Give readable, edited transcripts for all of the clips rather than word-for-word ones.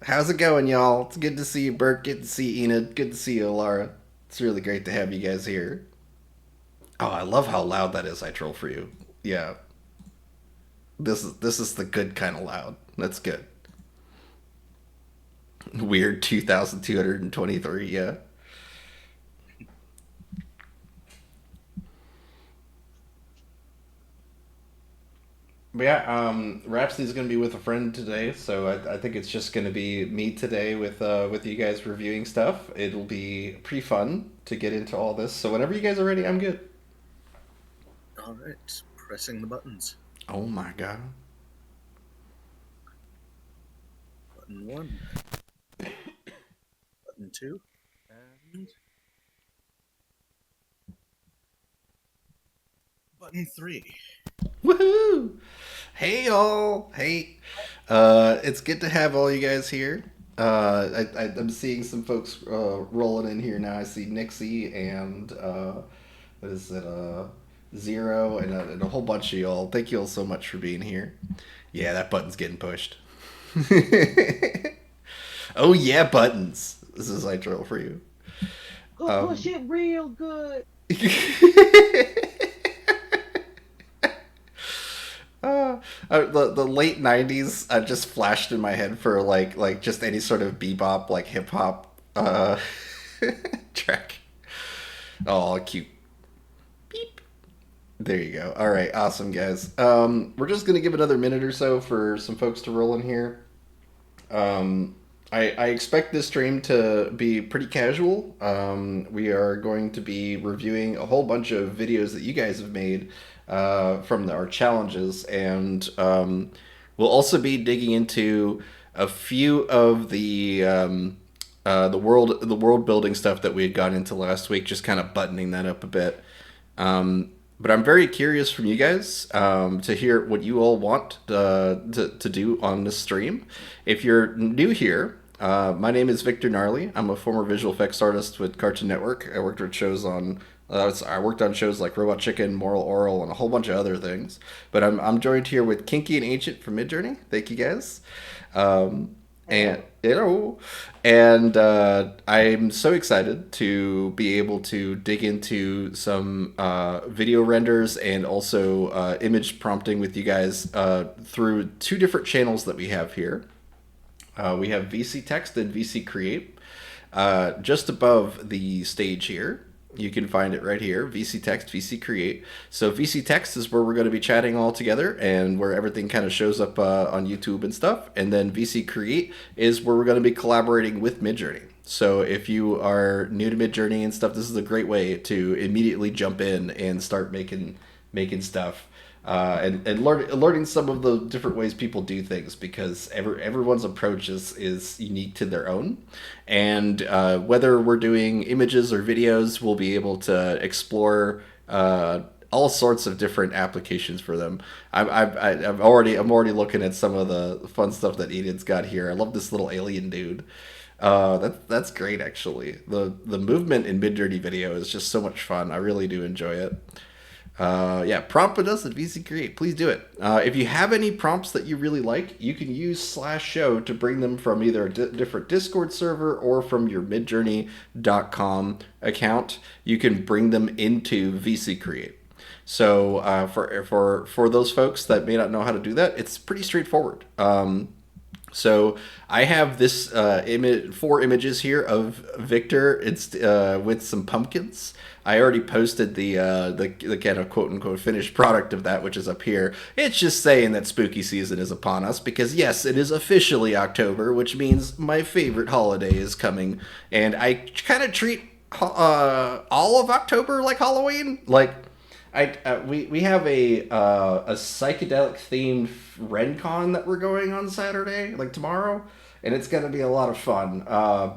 How's it going, y'all? It's good to see you, Bert. Good to see Enid. Good to see you, Laura. It's really great to have you guys here. Oh, I love how loud that is. I troll for you. Yeah, this is the good kind of loud. That's good. Weird 2,223. Yeah. But yeah, Rhapsody's gonna be with a friend today, so I think it's just gonna be me today with you guys reviewing stuff. It'll be pretty fun to get into all this. So whenever you guys are ready, I'm good. All right, pressing the buttons. Oh my god. Button one, button two, and button three. Woohoo! Hey y'all! Hey, it's good to have all you guys here. I'm seeing some folks rolling in here now. I see Nixie and what is it? Zero and a whole bunch of y'all. Thank you all so much for being here. Yeah, that button's getting pushed. Oh yeah, buttons. This is Nitro for you. Go push Um, it real good. the late '90s just flashed in my head for like just any sort of bebop like hip hop track. Oh, cute. Beep. There you go. All right, awesome guys. We're just gonna give another minute or so for some folks to roll in here. Um, I expect this stream to be pretty casual. We are going to be reviewing a whole bunch of videos that you guys have made from our challenges, and we'll also be digging into a few of the world building stuff that we had gotten into last week, just kind of buttoning that up a bit. But I'm very curious from you guys to hear what you all want to do on this stream. If you're new here, my name is Victor Gnarly. I'm a former visual effects artist with Cartoon Network. I worked with shows on. I worked on shows like Robot Chicken, Moral Oral, and a whole bunch of other things. But I'm joined here with Kinky and Ancient from Midjourney. Thank you guys. Um, and Hello. you know, and I'm so excited to be able to dig into some video renders and also image prompting with you guys through two different channels that we have here. We have VC Text and VC Create. Just above the stage here, you can find it right here, VC Text, VC Create. So VC Text is where we're going to be chatting all together and where everything kind of shows up on YouTube and stuff. And then VC Create is where we're going to be collaborating with Midjourney. So if you are new to Midjourney and stuff, this is a great way to immediately jump in and start making stuff and learning some of the different ways people do things because everyone's approach is unique to their own. And whether we're doing images or videos, we'll be able to explore all sorts of different applications for them. I'm already looking at some of the fun stuff that Eden's got here. I love this little alien dude. That's great actually. The movement in Midjourney video is just so much fun. I really do enjoy it. Yeah, prompt with us at VC Create. Please do it. If you have any prompts that you really like, you can use /show to bring them from either a different Discord server or from your midjourney.com account. You can bring them into VC Create. So for those folks that may not know how to do that, it's pretty straightforward. So I have this four images here of Victor. It's with some pumpkins. I already posted the kind of quote unquote finished product of that, which is up here. It's just saying that spooky season is upon us because yes, it is officially October, which means my favorite holiday is coming, and I kind of treat all of October like Halloween. Like we have a psychedelic themed RenCon that we're going on Saturday, like tomorrow, and it's gonna be a lot of fun.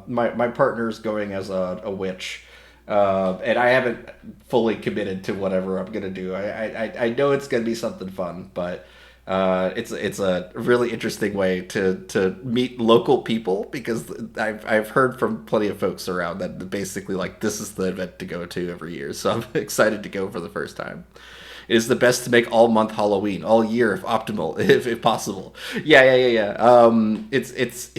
My partner's going as a witch, and I haven't fully committed to whatever I'm gonna do. I know it's gonna be something fun, but it's a really interesting way to meet local people because I've heard from plenty of folks around that basically like this is the event to go to every year. So I'm excited to go for the first time. It is the best to make all month Halloween, all year if optimal, if possible. Yeah. It's.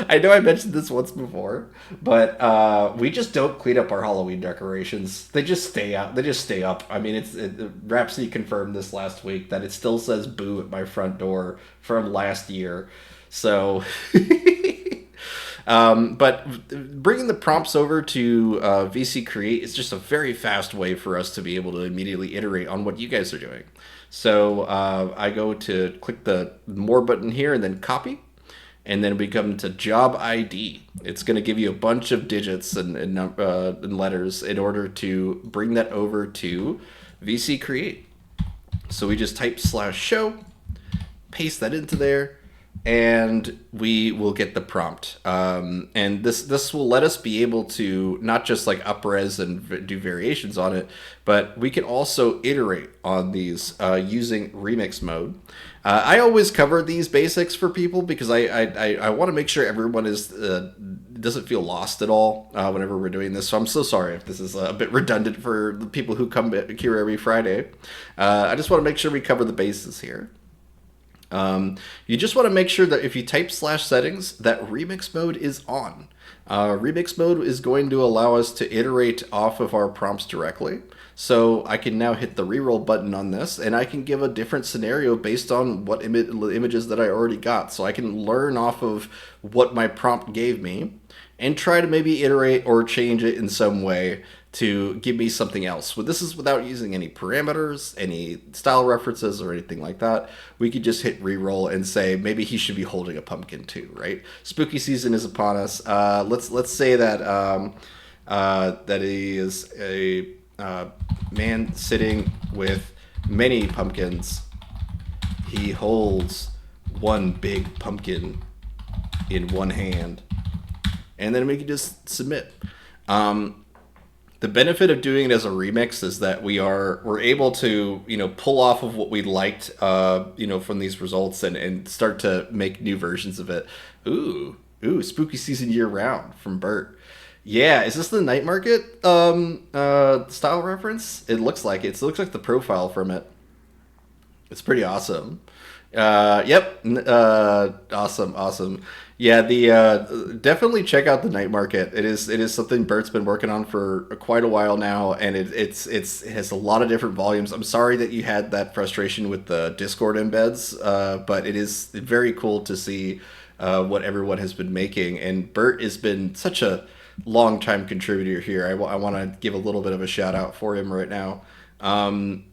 I know I mentioned this once before, but we just don't clean up our Halloween decorations. They just stay out. They just stay up. I mean, Rhapsody confirmed this last week that it still says "boo" at my front door from last year. So. But bringing the prompts over to VC Create is just a very fast way for us to be able to immediately iterate on what you guys are doing. So I go to click the More button here and then copy. And then we come to Job ID. It's going to give you a bunch of digits and letters in order to bring that over to VC Create. So we just type /show, paste that into there, and we will get the prompt. And this will let us be able to not just like upres and do variations on it, but we can also iterate on these using remix mode. I always cover these basics for people because I want to make sure everyone doesn't feel lost at all whenever we're doing this. So I'm so sorry if this is a bit redundant for the people who come here every Friday. I just want to make sure we cover the bases here. You just want to make sure that if you type /settings, that remix mode is on. Remix mode is going to allow us to iterate off of our prompts directly. So I can now hit the reroll button on this, and I can give a different scenario based on what images that I already got. So I can learn off of what my prompt gave me and try to maybe iterate or change it in some way to give me something else. But this is without using any parameters, any style references, or anything like that. We could just hit reroll and say maybe he should be holding a pumpkin too, right? Spooky season is upon us. Let's say that that he is a man sitting with many pumpkins. He holds one big pumpkin in one hand, and then we can just submit. The benefit of doing it as a remix is that we're able to pull off of what we liked from these results and start to make new versions of it. Ooh, spooky season year round from Bert. Yeah, is this the night market style reference? It looks like it. It looks like the profile from it. It's pretty awesome. Yep. Awesome. Yeah, the definitely check out the night market. It is something Bert's been working on for quite a while now, and it has a lot of different volumes. I'm sorry that you had that frustration with the Discord embeds, but it is very cool to see what everyone has been making. And Bert has been such a long-time contributor here. I want to give a little bit of a shout out for him right now.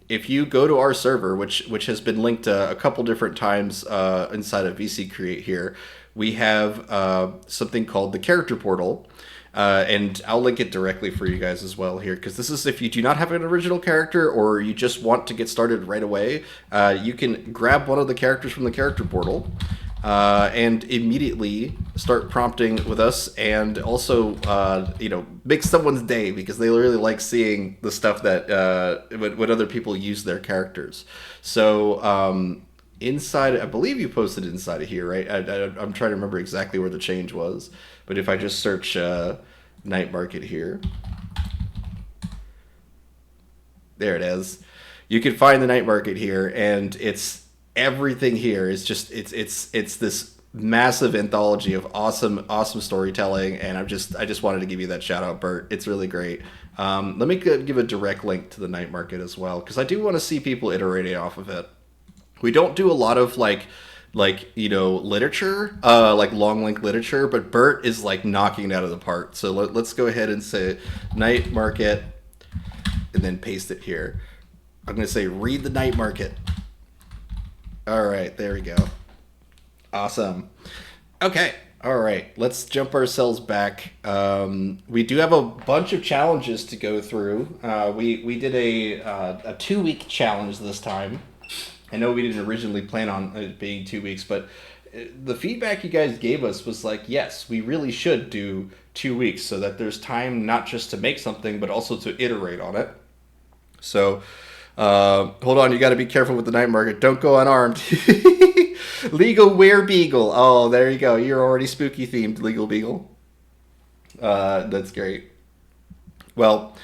If you go to our server, which has been linked a couple different times inside of VC Create here, we have something called the character portal, and I'll link it directly for you guys as well here, because this is if you do not have an original character or you just want to get started right away, you can grab one of the characters from the character portal and immediately start prompting with us, and also make someone's day, because they really like seeing the stuff that when other people use their characters. So inside, I believe you posted inside of here, right? I'm trying to remember exactly where the change was, but if I just search night market here, there it is. You can find the night market here, and it's everything here is just it's this massive anthology of awesome storytelling, and I just wanted to give you that shout out, Bert. It's really great. Let me give a direct link to the night market as well, because I do want to see people iterating off of it. We don't do a lot of like literature, like long link literature, but Bert is like knocking it out of the park. So let's go ahead and say night market and then paste it here. I'm going to say read the night market. All right, there we go. Awesome. Okay. All right, let's jump ourselves back. We do have a bunch of challenges to go through. We did a 2-week challenge this time. I know we didn't originally plan on it being 2 weeks, but the feedback you guys gave us was like, yes, we really should do 2 weeks so that there's time not just to make something, but also to iterate on it. So hold on, you got to be careful with the night market. Don't go unarmed. Legal Were Beagle. Oh, there you go. You're already spooky themed, Legal Beagle. That's great. Well,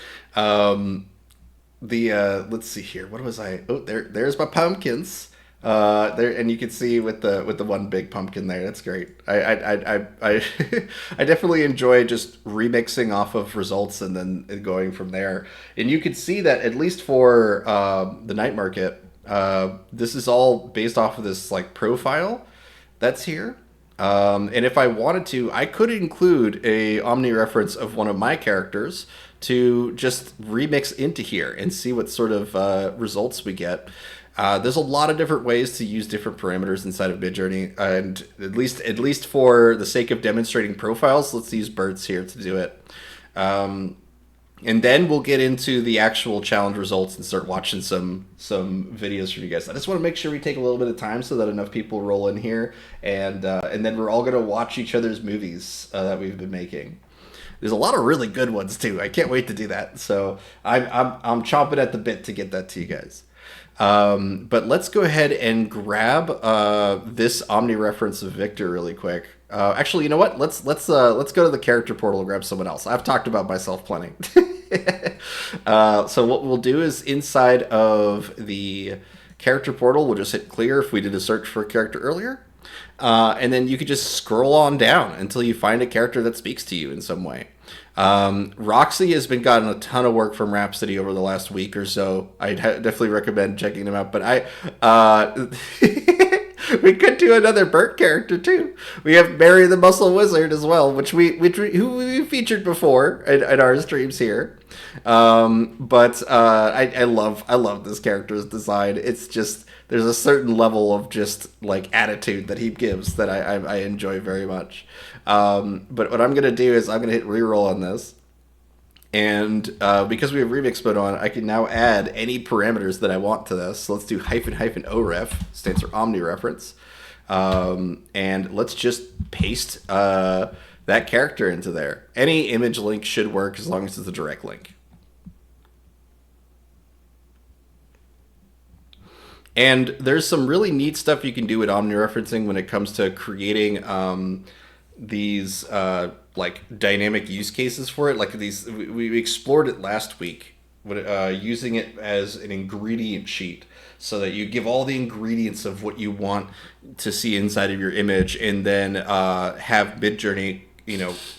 let's see here. What was I? Oh, there's my pumpkins. There, and you can see with the one big pumpkin there. That's great. I I definitely enjoy just remixing off of results and then going from there. And you can see that at least for the night market, this is all based off of this like profile that's here. And if I wanted to, I could include a Omni reference of one of my characters to just remix into here and see what sort of results we get. There's a lot of different ways to use different parameters inside of Midjourney, and at least for the sake of demonstrating profiles, let's use birds here to do it. Um, and then we'll get into the actual challenge results and start watching some videos from you guys. I just want to make sure we take a little bit of time so that enough people roll in here, and then we're all gonna watch each other's movies that we've been making. There's a lot of really good ones too. I can't wait to do that. So I'm chomping at the bit to get that to you guys. But let's go ahead and grab this Omni reference of Victor really quick. Actually, you know what? Let's go to the character portal and grab someone else. I've talked about myself plenty. So what we'll do is inside of the character portal, we'll just hit clear if we did a search for a character earlier. And then you could just scroll on down until you find a character that speaks to you in some way. Roxy has been gotten a ton of work from Rhapsody over the last week or so. Definitely recommend checking them out. But we could do another Bert character too. We have Mary the Muscle Wizard as well, who we featured before in our streams here. But I love this character's design. It's just there's a certain level of just like attitude that he gives that I enjoy very much. But what I'm gonna do is I'm gonna hit reroll on this. And because we have remix mode on, I can now add any parameters that I want to this. So let's do --oref, stands for Omni reference. And let's just paste that character into there. Any image link should work as long as it's a direct link. And there's some really neat stuff you can do with Omni referencing when it comes to creating these like dynamic use cases for it. Like these, we explored it last week, using it as an ingredient sheet, so that you give all the ingredients of what you want to see inside of your image, and then have Midjourney,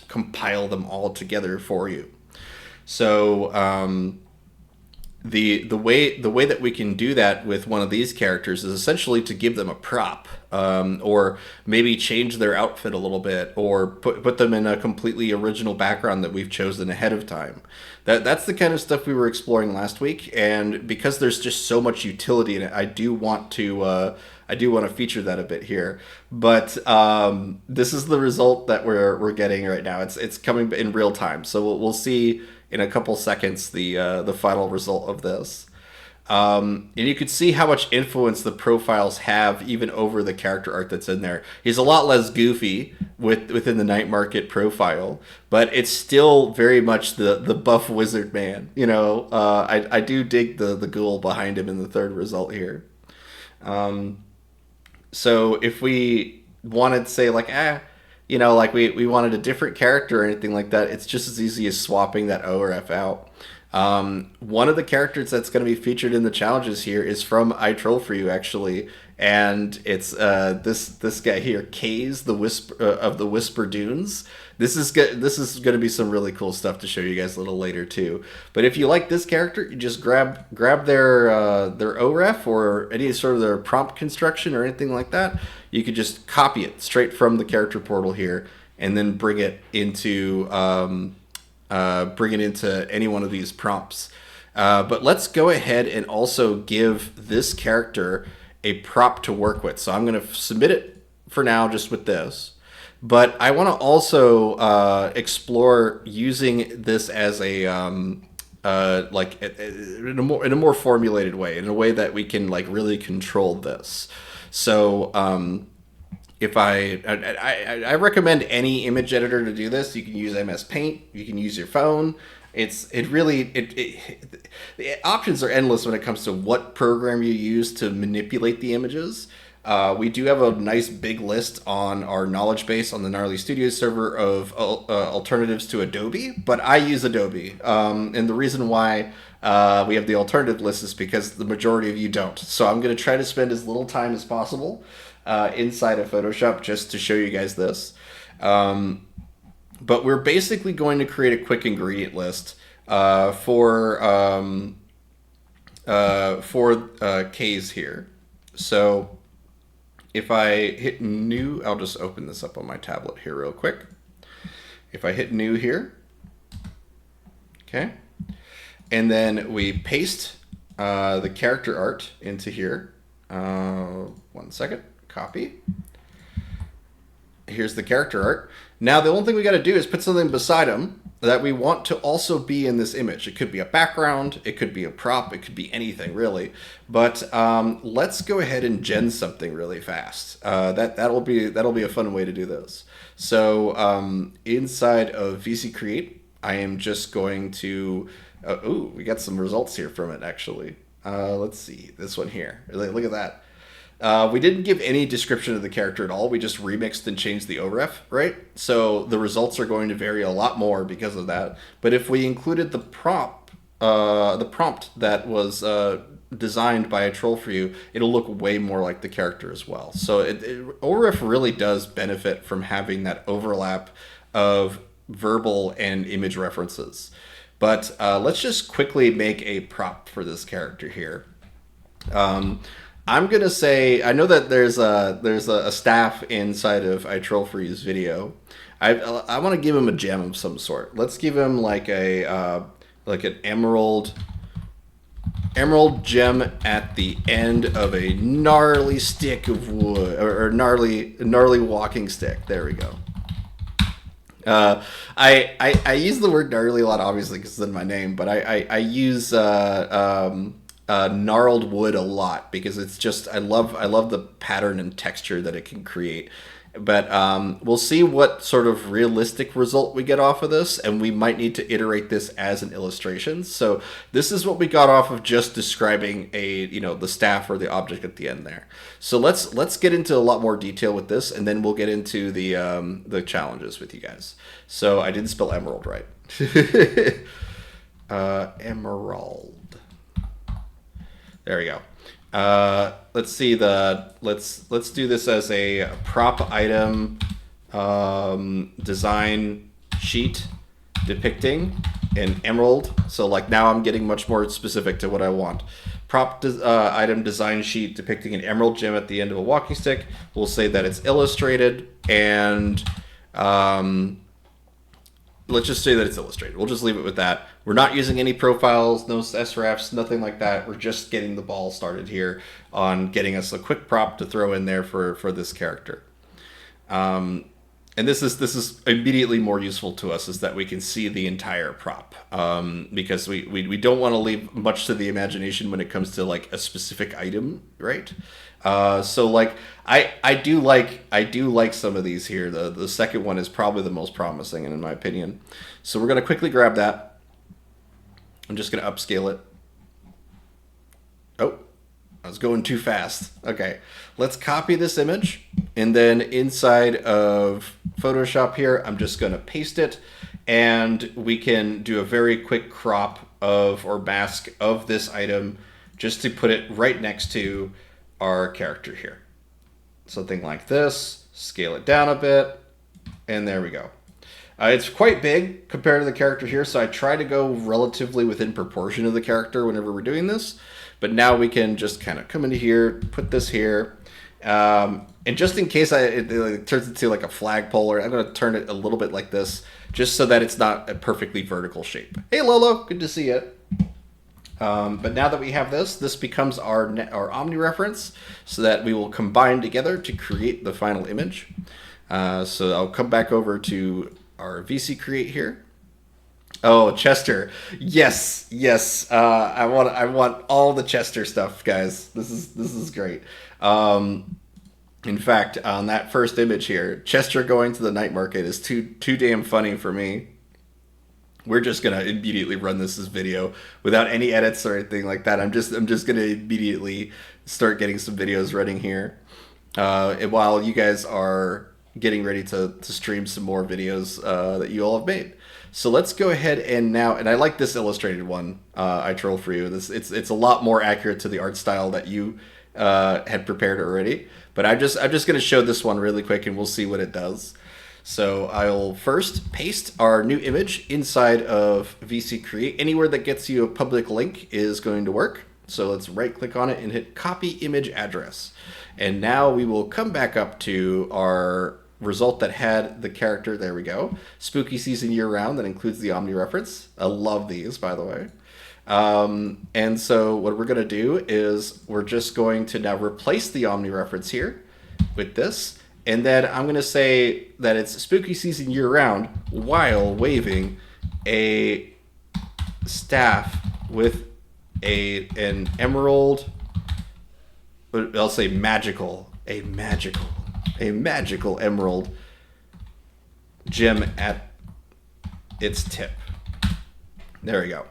compile them all together for you. So the way that we can do that with one of these characters is essentially to give them a prop, or maybe change their outfit a little bit, or put them in a completely original background that we've chosen ahead of time. That's the kind of stuff we were exploring last week, and because there's just so much utility in it, I do want to feature that a bit here. But this is the result that we're getting right now. It's coming in real time, so we'll see in a couple seconds the final result of this. And you can see how much influence the profiles have even over the character art that's in there. He's a lot less goofy within the Night Market profile, but it's still very much the buff wizard man. I do dig the ghoul behind him in the third result here. So if we wanted to say like, we wanted a different character or anything like that, it's just as easy as swapping that ORF out. One of the characters that's going to be featured in the challenges here is from I Troll For You, actually, and it's this guy here, Kaze, the Whisper of the Whisper Dunes. This is going to be some really cool stuff to show you guys a little later too. But if you like this character, you just grab their OREF or any sort of their prompt construction or anything like that. You could just copy it straight from the character portal here, and then bring it into any one of these prompts. But let's go ahead and also give this character a prop to work with. So I'm going to submit it for now just with this. But I want to also explore using this as a in a more formulated way, in a way that we can like really control this. So if I recommend any image editor to do this. You can use MS Paint. You can use your phone. The options are endless when it comes to what program you use to manipulate the images. We do have a nice big list on our knowledge base on the Gnarly Studios server of alternatives to Adobe, but I use Adobe. And the reason why we have the alternative list is because the majority of you don't. So I'm going to try to spend as little time as possible inside of Photoshop just to show you guys this. But we're basically going to create a quick ingredient list for K's here. So if I hit new, I'll just open this up on my tablet here real quick. If I hit new here, okay, and then we paste the character art into here. 1 second, copy. Here's the character art. Now the only thing we got to do is put something beside them that we want to also be in this image. It could be a background, it could be a prop, it could be anything really. But let's go ahead and gen something really fast. That'll be a fun way to do this. So inside of VC Create, I am just going to. Ooh, we got some results here from it actually. Let's see this one here. Look at that. We didn't give any description of the character at all. We just remixed and changed the OREF, right? So the results are going to vary a lot more because of that. But if we included the prompt that was designed by a troll for you, it'll look way more like the character as well. So OREF really does benefit from having that overlap of verbal and image references. But let's just quickly make a prop for this character here. I'm gonna say, I know that there's a staff inside of iTrollForYou's video. I want to give him a gem of some sort. Let's give him like an emerald gem at the end of a gnarly stick of wood, or gnarly walking stick. There we go. I use the word gnarly a lot, obviously, because it's in my name, but I use gnarled wood a lot because it's just I love the pattern and texture that it can create. But we'll see what sort of realistic result we get off of this, and we might need to iterate this as an illustration. So this is what we got off of just describing the staff or the object at the end there. So let's get into a lot more detail with this, and then we'll get into the challenges with you guys. So I didn't spell emerald right. Emerald. There we go. Let's see let's do this as a prop item design sheet depicting an emerald. So like now I'm getting much more specific to what I want. Prop item design sheet depicting an emerald gem at the end of a walking stick. We'll say that it's illustrated, and let's just say that it's illustrated. We'll just leave it with that. We're not using any profiles, no SRFs, nothing like that. We're just getting the ball started here on getting us a quick prop to throw in there for this character. And this is immediately more useful to us, is that we can see the entire prop, because we don't want to leave much to the imagination when it comes to like a specific item, right? So like I do like some of these here. The second one is probably the most promising, and in my opinion. So we're gonna quickly grab that. I'm just gonna upscale it. Oh, I was going too fast. Okay, let's copy this image, and then inside of Photoshop here, I'm just gonna paste it, and we can do a very quick crop of or mask of this item just to put it right next to our character here. Something like this, scale it down a bit, and there we go. It's quite big compared to the character here, so I try to go relatively within proportion of the character whenever we're doing this. But now we can just kind of come into here, put this here, and just in case it turns into like a flagpole, or I'm going to turn it a little bit like this, just so that it's not a perfectly vertical shape. Hey Lolo, good to see you. But now that we have this becomes our Omni reference, so that we will combine together to create the final image. So I'll come back over to our VC Create here. Oh, Chester, yes. I want all the Chester stuff, guys. This is great. In fact, on that first image here, Chester going to the night market is too damn funny for me. We're just gonna immediately run this as video without any edits or anything like that. I'm just gonna immediately start getting some videos running here. and while you guys are getting ready to stream some more videos that you all have made. So let's go ahead and now, and I like this illustrated one. I troll for you. It's a lot more accurate to the art style that you had prepared already. But I'm just going to show this one really quick, and we'll see what it does. So I'll first paste our new image inside of VC Create. Anywhere that gets you a public link is going to work. So let's right click on it and hit copy image address. And now we will come back up to our result that had the character. There we go. Spooky season year round. That includes the Omni reference. I love these, by the way. And so what we're going to do is we're just going to now replace the Omni reference here with this. And then I'm going to say that it's spooky season year round while waving a staff with an emerald, I'll say magical emerald gem at its tip. There we go.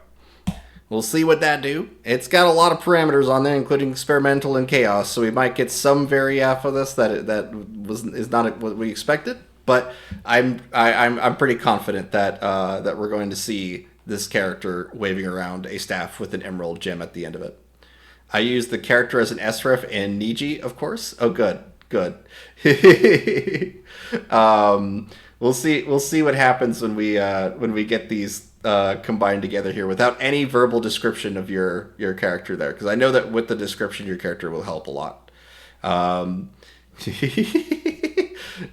We'll see what that do. It's got a lot of parameters on there, including experimental and chaos, so we might get some variant of this that is not what we expected. But I'm pretty confident that that we're going to see this character waving around a staff with an emerald gem at the end of it. I used the character as an SREF and Niji, of course. Oh, good. We'll see what happens when we get these combined together here without any verbal description of your character there, because I know that with the description your character will help a lot.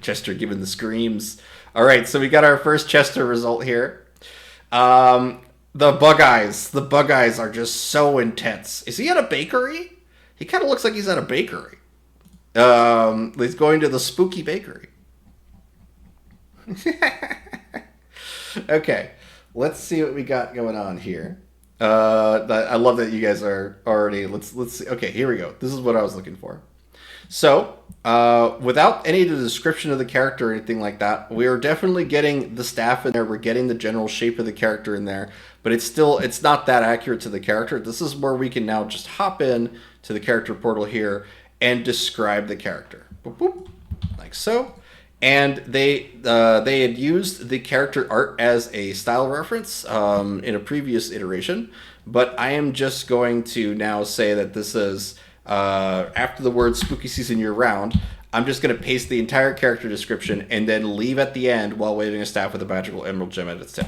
Chester giving the screams. All right, so we got our first Chester result here. The bug eyes are just so intense. Is he at a bakery? He kind of looks like he's at a bakery. He's going to the spooky bakery. Okay, let's see what we got going on here. I love that you guys are already. Let's see. Okay, here we go. This is what I was looking for. So, without any of the description of the character or anything like that, we are definitely getting the staff in there. We're getting the general shape of the character in there, but it's not that accurate to the character. This is where we can now just hop in to the character portal here and describe the character. Boop, boop, like so. And they had used the character art as a style reference in a previous iteration, but I am just going to now say that this is after the word spooky season year round. I'm just going to paste the entire character description and then leave at the end while waving a staff with a magical emerald gem at its tip.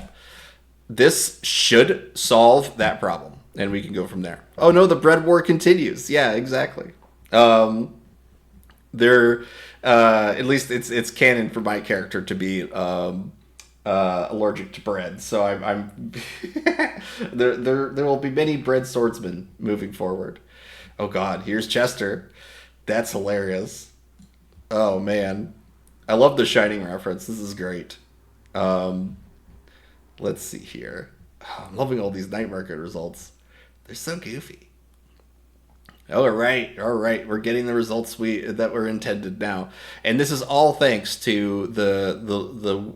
This should solve that problem, and we can go from there. Oh no, the bread war continues. Yeah, exactly. At least it's canon for my character to be allergic to bread, so I'm there will be many bread swordsmen moving forward. Oh god, here's Chester. That's hilarious. Oh man, I love the Shining reference. This is great. Let's see here. Oh, I'm loving all these night market results. They're so goofy. All right. We're getting the results that were intended now, and this is all thanks to the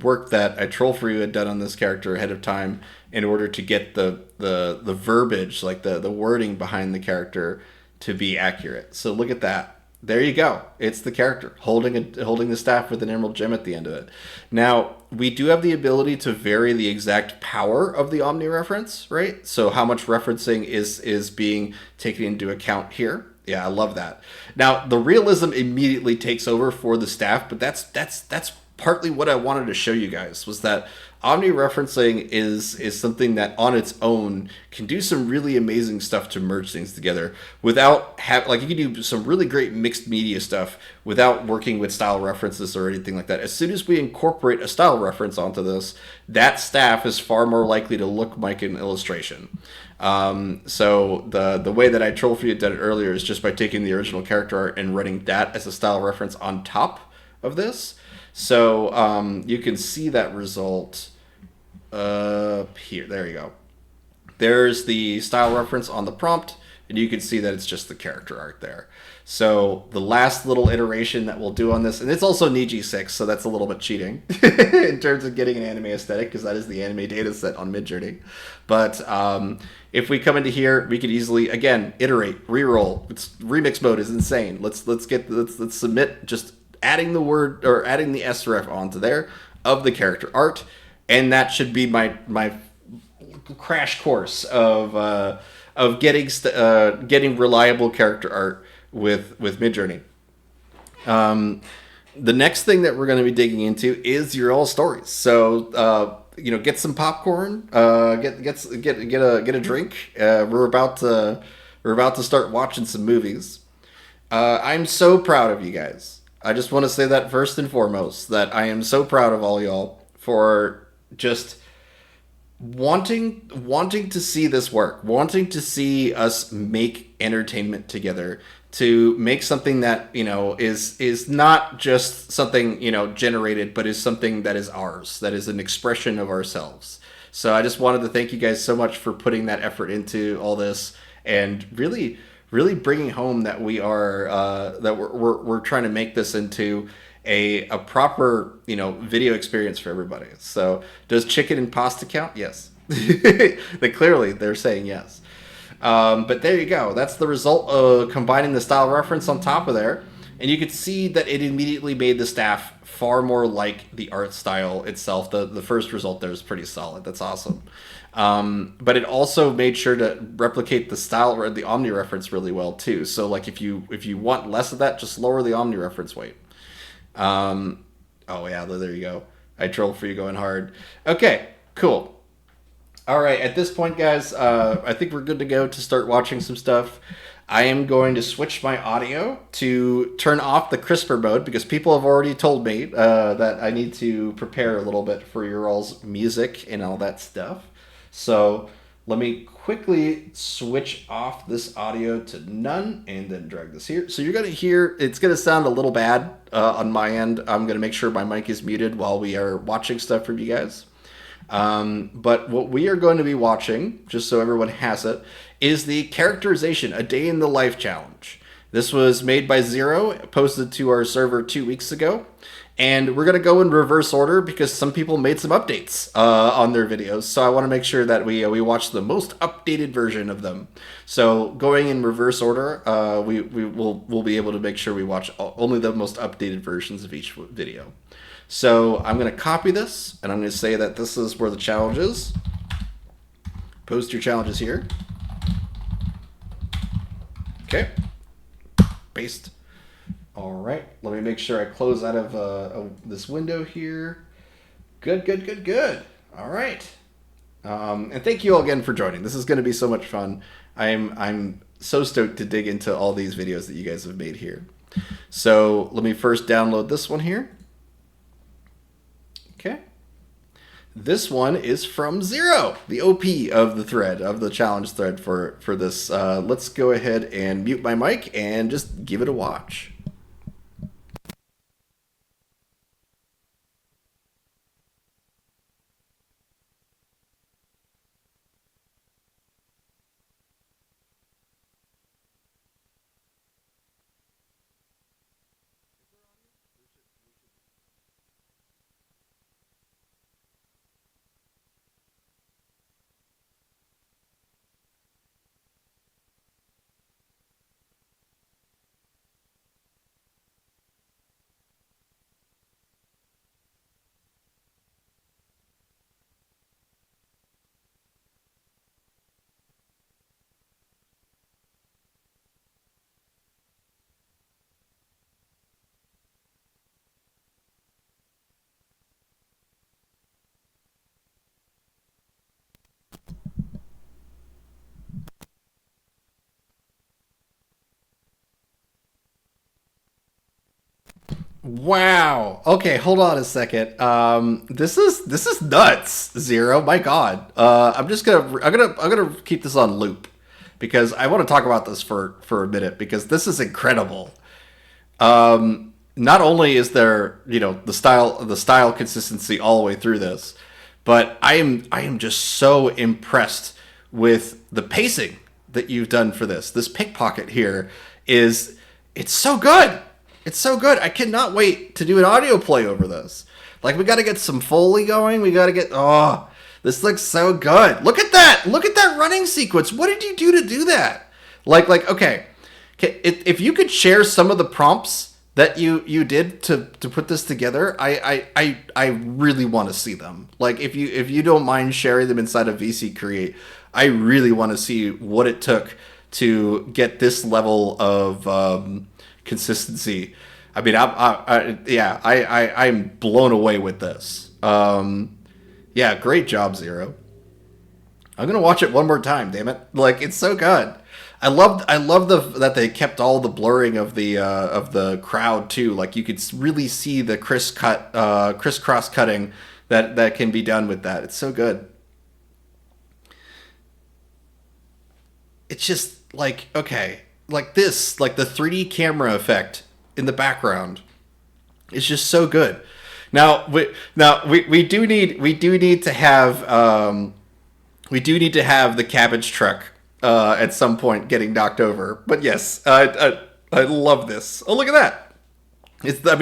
work that I Troll for You had done on this character ahead of time in order to get the verbiage, like the wording behind the character, to be accurate. So look at that. There you go. It's the character holding the staff with an emerald gem at the end of it. Now, we do have the ability to vary the exact power of the Omni reference, right? So how much referencing is being taken into account here. Yeah, I love that. Now, the realism immediately takes over for the staff, but that's partly what I wanted to show you guys, was that Omni referencing is something that on its own can do some really amazing stuff to merge things together without you can do some really great mixed media stuff without working with style references or anything like that. As soon as we incorporate a style reference onto this, that staff is far more likely to look like an illustration. So the way that I Troll for You did it earlier is just by taking the original character art and running that as a style reference on top of this. So you can see that result here. There you go. There's the style reference on the prompt and you can see that it's just the character art there. So the last little iteration that we'll do on this, and it's also Niji 6, so that's a little bit cheating in terms of getting an anime aesthetic, because that is the anime data set on Midjourney. But if we come into here, we could easily, again, iterate, reroll. Remix mode is insane. Let's submit just adding the word or adding the sref onto there of the character art, and that should be my crash course of getting reliable character art with Midjourney. The next thing that we're going to be digging into is your all stories. So get some popcorn, get a drink. We're about to start watching some movies. I'm so proud of you guys. I just want to say that first and foremost, that I am so proud of all y'all for just wanting to see this work, wanting to see us make entertainment together, to make something that is not just something generated, but is something that is ours, that is an expression of ourselves. So I just wanted to thank you guys so much for putting that effort into all this, and really bringing home that we're trying to make this into a proper video experience for everybody. So does chicken and pasta count? Yes. They're saying yes. But there you go. That's the result of combining the style reference on top of there. And you could see that it immediately made the staff far more like the art style itself. The first result there is pretty solid. That's awesome. But it also made sure to replicate the style or the omni reference really well too. So like if you want less of that, just lower the omni reference weight. Oh yeah, there you go. I trolled for you going hard. Okay, cool. All right, at this point, guys, I think we're good to go to start watching some stuff. I am going to switch my audio to turn off the CRISPR mode, because people have already told me that I need to prepare a little bit for your all's music and all that stuff. So let me quickly switch off this audio to none and then drag this here. So you're going to hear, it's going to sound a little bad on my end. I'm going to make sure my mic is muted while we are watching stuff from you guys. But what we are going to be watching, just so everyone has it, is the Characterization A Day in the Life Challenge. This was made by Zero, posted to our server 2 weeks ago. And we're going to go in reverse order because some people made some updates on their videos. So I want to make sure that we watch the most updated version of them. So going in reverse order, we'll be able to make sure we watch only the most updated versions of each video. So I'm going to copy this, and I'm going to say that this is where the challenge is. Post your challenges here. Okay. Paste. All right. Let me make sure I close out of this window here. Good. All right. And thank you all again for joining. This is going to be so much fun. I'm so stoked to dig into all these videos that you guys have made here. So let me first download this one here. Okay. This one is from Zero, the OP of the thread, of the challenge thread for this. Let's go ahead and mute my mic and just give it a watch. Wow. Okay, hold on a second. This is nuts, Zero. My God. I'm gonna keep this on loop because I want to talk about this for a minute because this is incredible. Not only is there the style consistency all the way through this, but I am just so impressed with the pacing that you've done for this. This pickpocket here it's so good. It's so good. I cannot wait to do an audio play over this. Like, we got to get some Foley going. We got to get, this looks so good. Look at that. Look at that running sequence. What did you do to do that? Like, okay. If you could share some of the prompts that you did to put this together, I really want to see them. Like, if you don't mind sharing them inside of VC Create, I really want to see what it took to get this level of consistency. I mean, I'm blown away with this. Yeah, great job, Zero. I'm gonna watch it one more time. Damn it! Like, it's so good. I love that they kept all the blurring of the crowd too. Like, you could really see the crisscross cutting that can be done with that. It's so good. It's just like, okay, like this, like the 3D camera effect in the background is just so good. Now we do need to have the cabbage truck at some point getting knocked over. But yes, I love this. Oh, look at that!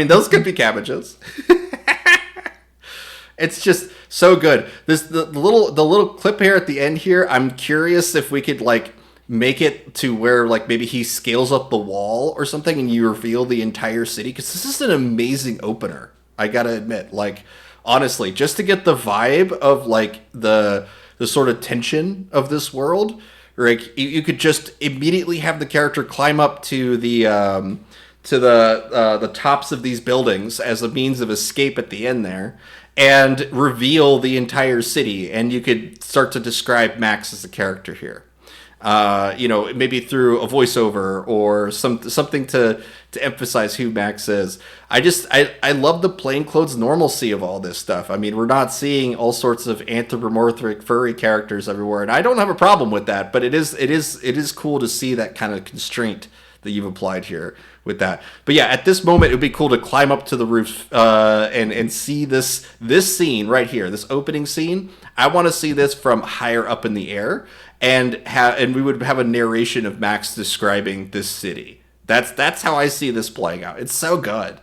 Those could be cabbages. It's just so good. The little clip here at the end here. I'm curious if we could like make it to where like maybe he scales up the wall or something and you reveal the entire city, because this is an amazing opener. I gotta admit, like, honestly, just to get the vibe of like the sort of tension of this world, like you could just immediately have the character climb up to the tops of these buildings as a means of escape at the end there, and reveal the entire city, and you could start to describe Max as a character here. Maybe through a voiceover or something to emphasize who Max is. I love the plainclothes normalcy of all this stuff. I mean, we're not seeing all sorts of anthropomorphic furry characters everywhere, and I don't have a problem with that. But it is cool to see that kind of constraint that you've applied here with that. But yeah, at this moment, it would be cool to climb up to the roof and see this scene right here, this opening scene. I want to see this from higher up in the air. And we would have a narration of Max describing this city. That's how I see this playing out. It's so good.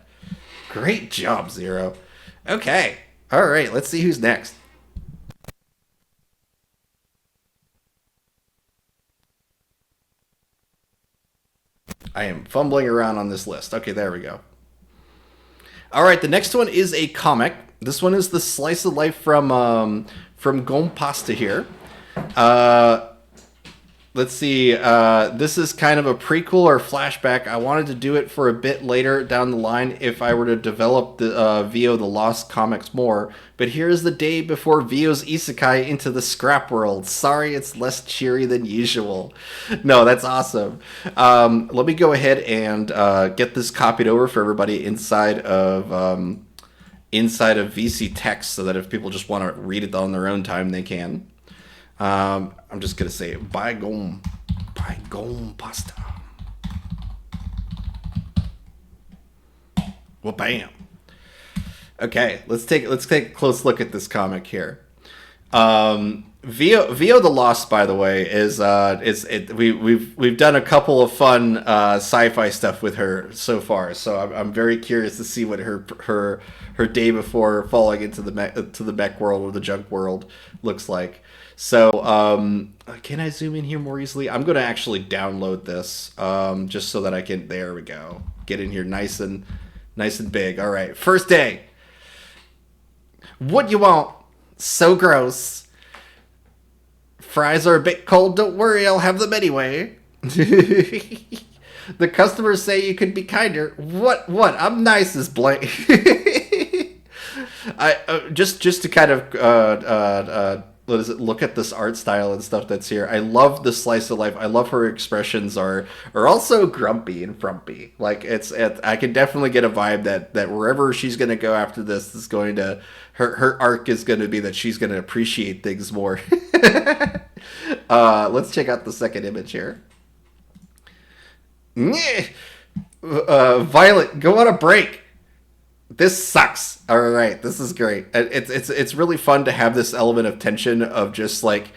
Great job, Zero. Okay. All right, let's see who's next. I am fumbling around on this list. Okay, there we go. All right, the next one is a comic. This one is the slice of life from Gomme Pasta here. Let's see. This is kind of a prequel or flashback. I wanted to do it for a bit later down the line if I were to develop the Vio the Lost comics more. But here's the day before Vio's isekai into the scrap world. Sorry, it's less cheery than usual. No, that's awesome. Let me go ahead and get this copied over for everybody inside of VC Text, so that if people just want to read it on their own time, they can. I'm just going to say it. By Gomme Pasta. Well, bam. Okay, let's take a close look at this comic here. Vio the Lost, by the way, we've done a couple of fun sci-fi stuff with her so far. So I'm very curious to see what her day before falling into the mech world or the junk world looks like. So, can I zoom in here more easily? I'm going to actually download this, just so that I can, there we go. Get in here nice and big. All right. First day. What you want? So gross. Fries are a bit cold. Don't worry. I'll have them anyway. The customers say you could be kinder. What? I'm nice as blank. Just to kind of, look at this art style and stuff that's here. I love the slice of life. I love her expressions are also grumpy and frumpy. Like I can definitely get a vibe that wherever she's going to go after this is going to her arc is going to be that she's going to appreciate things more. Let's check out the second image here. Violet, go on a break. This sucks. All right, this is great. It's really fun to have this element of tension of just like,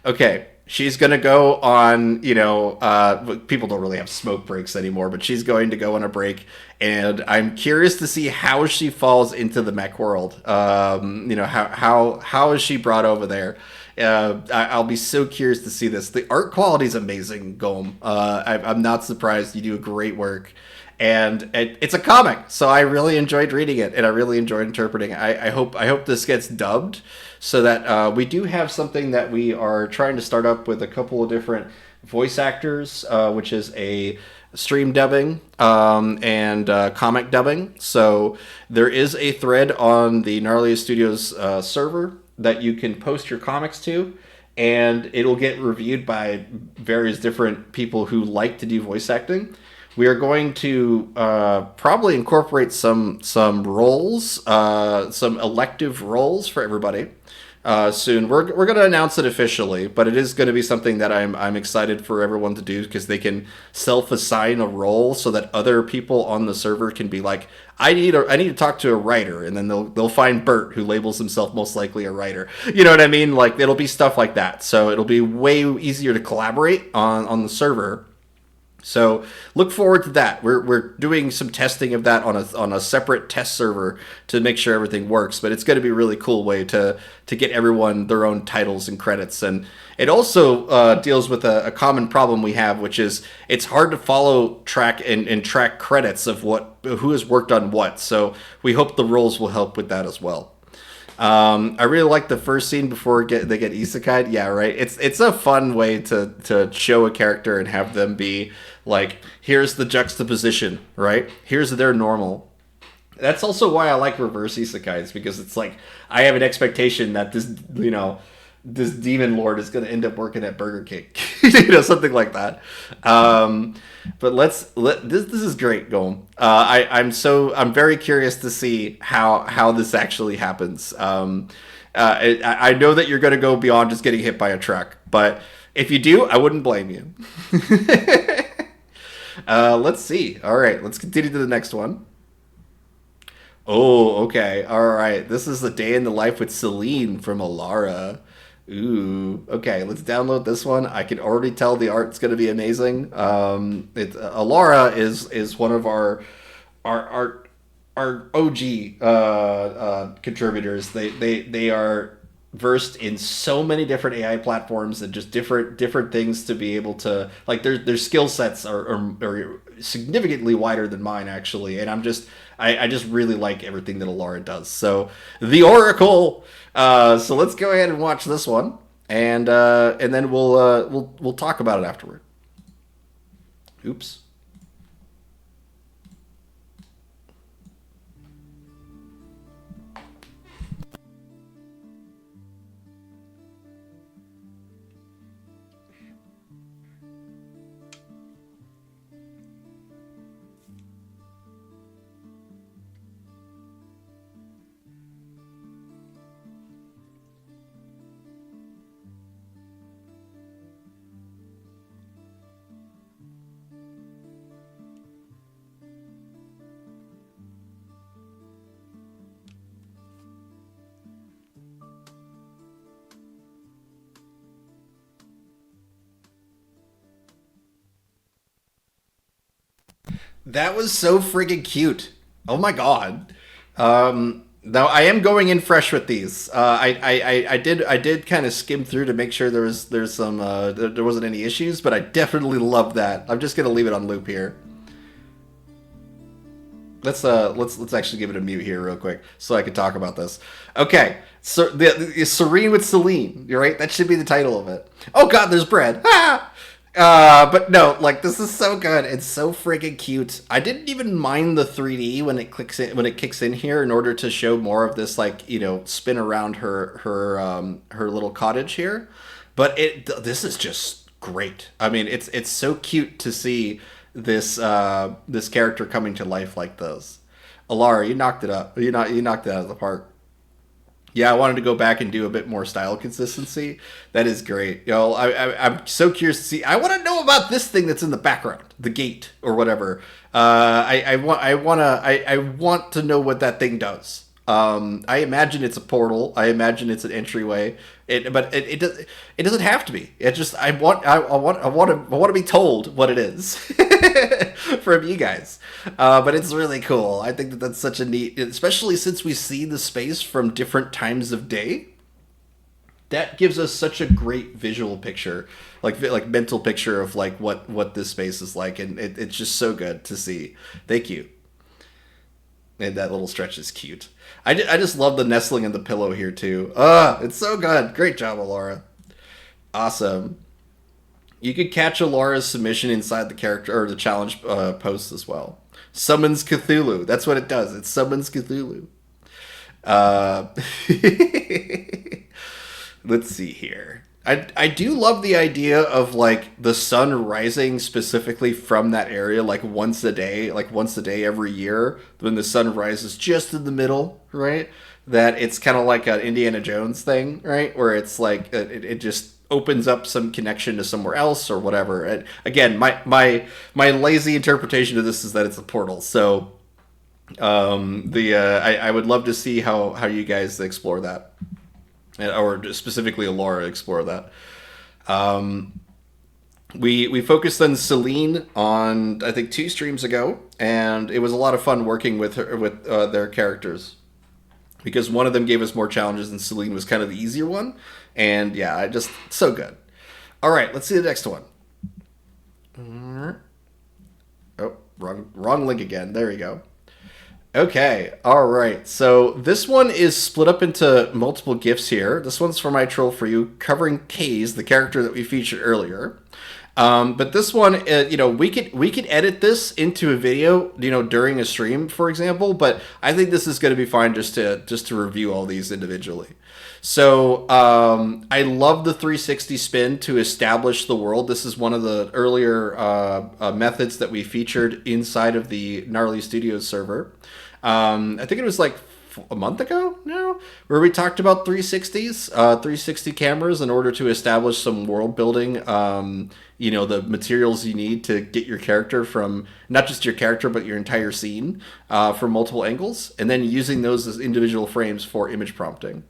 okay, She's going to go on, people don't really have smoke breaks anymore, but she's going to go on a break. And I'm curious to see how she falls into the mech world. How is she brought over there? I'll be so curious to see this. The art quality is amazing, Golem. I'm not surprised. You do great work. And it's a comic, so I really enjoyed reading it, and I really enjoyed interpreting it. I hope this gets dubbed, so that we do have something that we are trying to start up with a couple of different voice actors, which is a stream dubbing and comic dubbing. So there is a thread on the Gnarliest Studios server that you can post your comics to, and it'll get reviewed by various different people who like to do voice acting. We are going to probably incorporate some roles, some elective roles for everybody soon. We're going to announce it officially, but it is going to be something that I'm excited for everyone to do, because they can self-assign a role so that other people on the server can be like, I need to talk to a writer, and then they'll find Bert, who labels himself most likely a writer. You know what I mean? Like, it'll be stuff like that. So it'll be way easier to collaborate on the server. So look forward to that. We're doing some testing of that on a separate test server to make sure everything works. But it's going to be a really cool way to get everyone their own titles and credits. And it also deals with a common problem we have, which is it's hard to follow track and track credits of who has worked on what. So we hope the roles will help with that as well. I really like the first scene before they get isekai'd. Yeah, right. It's a fun way to show a character and have them be like, here's the juxtaposition, right? Here's their normal. That's also why I like reverse isekais, because it's like I have an expectation that this demon lord is going to end up working at Burger King, something like that. But this is great, Golem. I'm very curious to see how this actually happens. I know that you're going to go beyond just getting hit by a truck, but if you do, I wouldn't blame you. Let's see. All right, let's continue to the next one. Oh, okay. All right. This is the day in the life with Celine from Alara. Ooh, okay, let's download this one. I can already tell the art's going to be amazing. Alara is one of our OG contributors. They are versed in so many different AI platforms and just different things to be able to, like, their skill sets are significantly wider than mine, actually. And I just really like everything that Alara does. So the Oracle. So let's go ahead and watch this one, and then we'll talk about it afterward. Oops. That was so friggin' cute. Oh my god. Now I am going in fresh with these. I did kind of skim through to make sure there's some there wasn't any issues, but I definitely love that. I'm just gonna leave it on loop here. Let's actually give it a mute here real quick so I can talk about this. Okay, so the Serene with Celine, you're right. That should be the title of it. Oh god, there's bread. Ah! But no, like, this is so good. It's so freaking cute. I didn't even mind the 3D when it kicks in here, in order to show more of this, like, spin around her little cottage here. But this is just great. I mean, it's so cute to see this character coming to life like this. Alara, you knocked it up. You knocked it out of the park. Yeah, I wanted to go back and do a bit more style consistency. That is great. I'm so curious to see. I want to know about this thing that's in the background, the gate or whatever. I want to know what that thing does. I imagine it's a portal. I imagine it's an entryway. It doesn't have to be. It just I want to be told what it is from you guys. But it's really cool. I think that that's such a neat, especially since we see the space from different times of day. That gives us such a great visual picture, like mental picture of like what this space is like, and it's just so good to see. Thank you. And that little stretch is cute. I just love the nestling in the pillow here too. It's so good. Great job, Alora. Awesome. You could catch Alora's submission inside the character or the challenge post as well. Summons Cthulhu. That's what it does. It summons Cthulhu. Uh, let's see here. I do love the idea of like the sun rising specifically from that area, like once a day every year when the sun rises just in the middle, right? That it's kind of like an Indiana Jones thing, right? Where it's like it just opens up some connection to somewhere else or whatever. And again, my lazy interpretation of this is that it's a portal. So I would love to see how you guys explore that, or specifically Alora explore that. We focused on Celine on I think 2 streams ago, and it was a lot of fun working with her with their characters because one of them gave us more challenges and Celine was kind of the easier one, and yeah, I just so good. All right, let's see the next one. Oh, wrong link again. There we go. Okay, all right. So this one is split up into multiple GIFs here. This one's for my troll for you, covering Kaze, the character that we featured earlier. But this one, we could edit this into a video, during a stream, for example. But I think this is going to be fine just to review all these individually. So I love the 360 spin to establish the world. This is one of the earlier methods that we featured inside of the Gnarly Studios server. I think it was like a month ago now, where we talked about 360s, 360 cameras in order to establish some world building, the materials you need to get your character from, not just your character, but your entire scene from multiple angles, and then using those as individual frames for image prompting.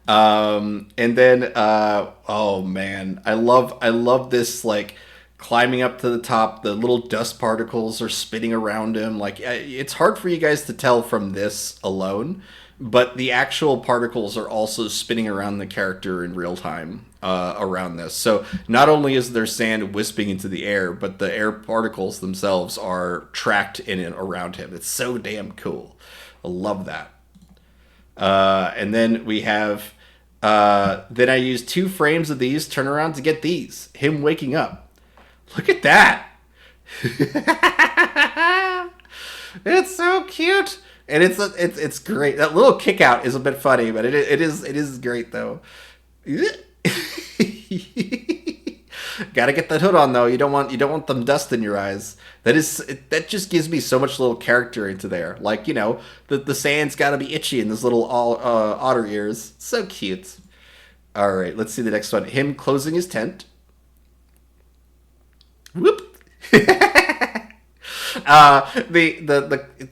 And then, oh man, I love this, like, climbing up to the top, the little dust particles are spinning around him. Like, it's hard for you guys to tell from this alone, but the actual particles are also spinning around the character in real time around this. So not only is there sand wisping into the air, but the air particles themselves are tracked in and around him. It's so damn cool. I love that. And then we have, then I used 2 frames of these turnaround to get these. Him waking up. Look at that. It's so cute. And it's great. That little kick out is a bit funny, but it is great though. Gotta get that hood on though. You don't want them dust in your eyes. That just gives me so much little character into there. Like, the sand's gotta be itchy in those little otter ears. So cute. All right, let's see the next one. Him closing his tent. Whoop.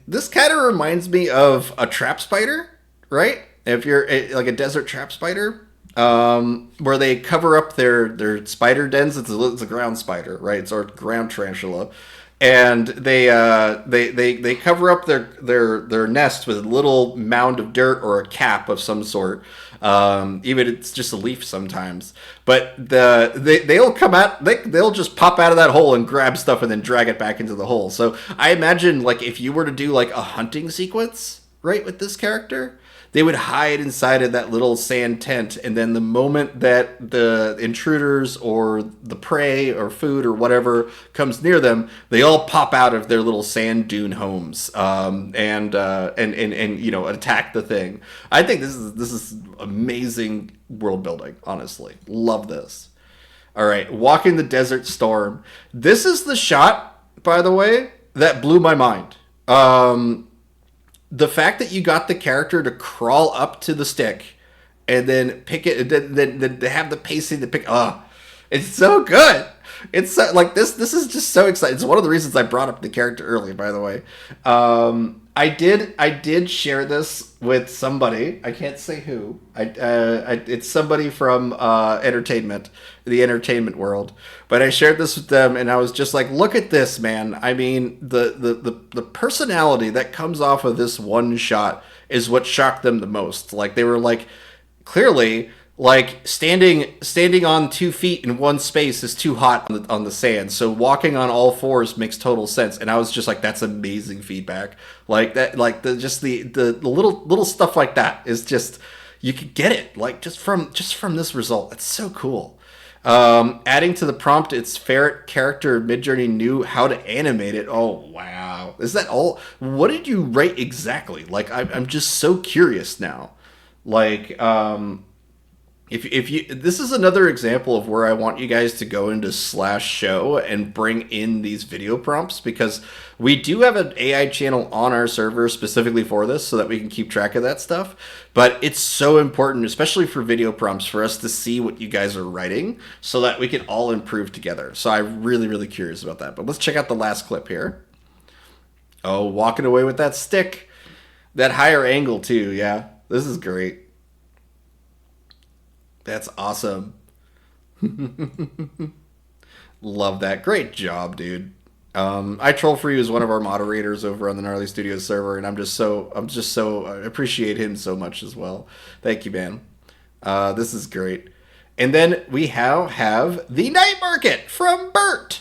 This kind of reminds me of a trap spider, right? If you're like a desert trap spider, where they cover up their spider dens. It's a ground spider, right? It's our ground tarantula, and they cover up their nest with a little mound of dirt or a cap of some sort. Even it's just a leaf sometimes, but they'll come out, they'll just pop out of that hole and grab stuff and then drag it back into the hole. So I imagine, like, if you were to do like a hunting sequence, right, with this character, they would hide inside of that little sand tent, and then the moment that the intruders or the prey or food or whatever comes near them, they all pop out of their little sand dune homes, and attack the thing. I think this is amazing world building. Honestly, love this. All right, walking the desert storm. This is the shot, by the way, that blew my mind. The fact that you got the character to crawl up to the stick and then pick it, then have the pacing to pick. It's so good. It's so, like this is just so exciting. It's one of the reasons I brought up the character earlier, by the way. I did share this with somebody. I can't say who. It's somebody from the entertainment world. But I shared this with them, and I was just like, "Look at this, man! I mean, the personality that comes off of this one shot is what shocked them the most. Like they were like, clearly." Like standing on 2 feet in one space is too hot on the sand. So walking on all fours makes total sense. And I was just like, that's amazing feedback. Like that, like the little stuff like that is just you could get it like just from this result. It's so cool. Adding to the prompt, its ferret character Midjourney knew how to animate it. Oh wow, is that all? What did you write exactly? Like I'm just so curious now. Like if you this is another example of where I want you guys to go into /show and bring in these video prompts, because we do have an AI channel on our server specifically for this so that we can keep track of that stuff. But it's so important, especially for video prompts, for us to see what you guys are writing so that we can all improve together. So I'm really curious about that. But let's check out the last clip here. Oh, walking away with that stick. That higher angle too, yeah. This is great. That's awesome. Love that. Great job, dude. I Troll For You is one of our moderators over on the Gnarly Studios server, and I appreciate him so much as well. Thank you, man. This is great. And then we have the Night Market from Bert.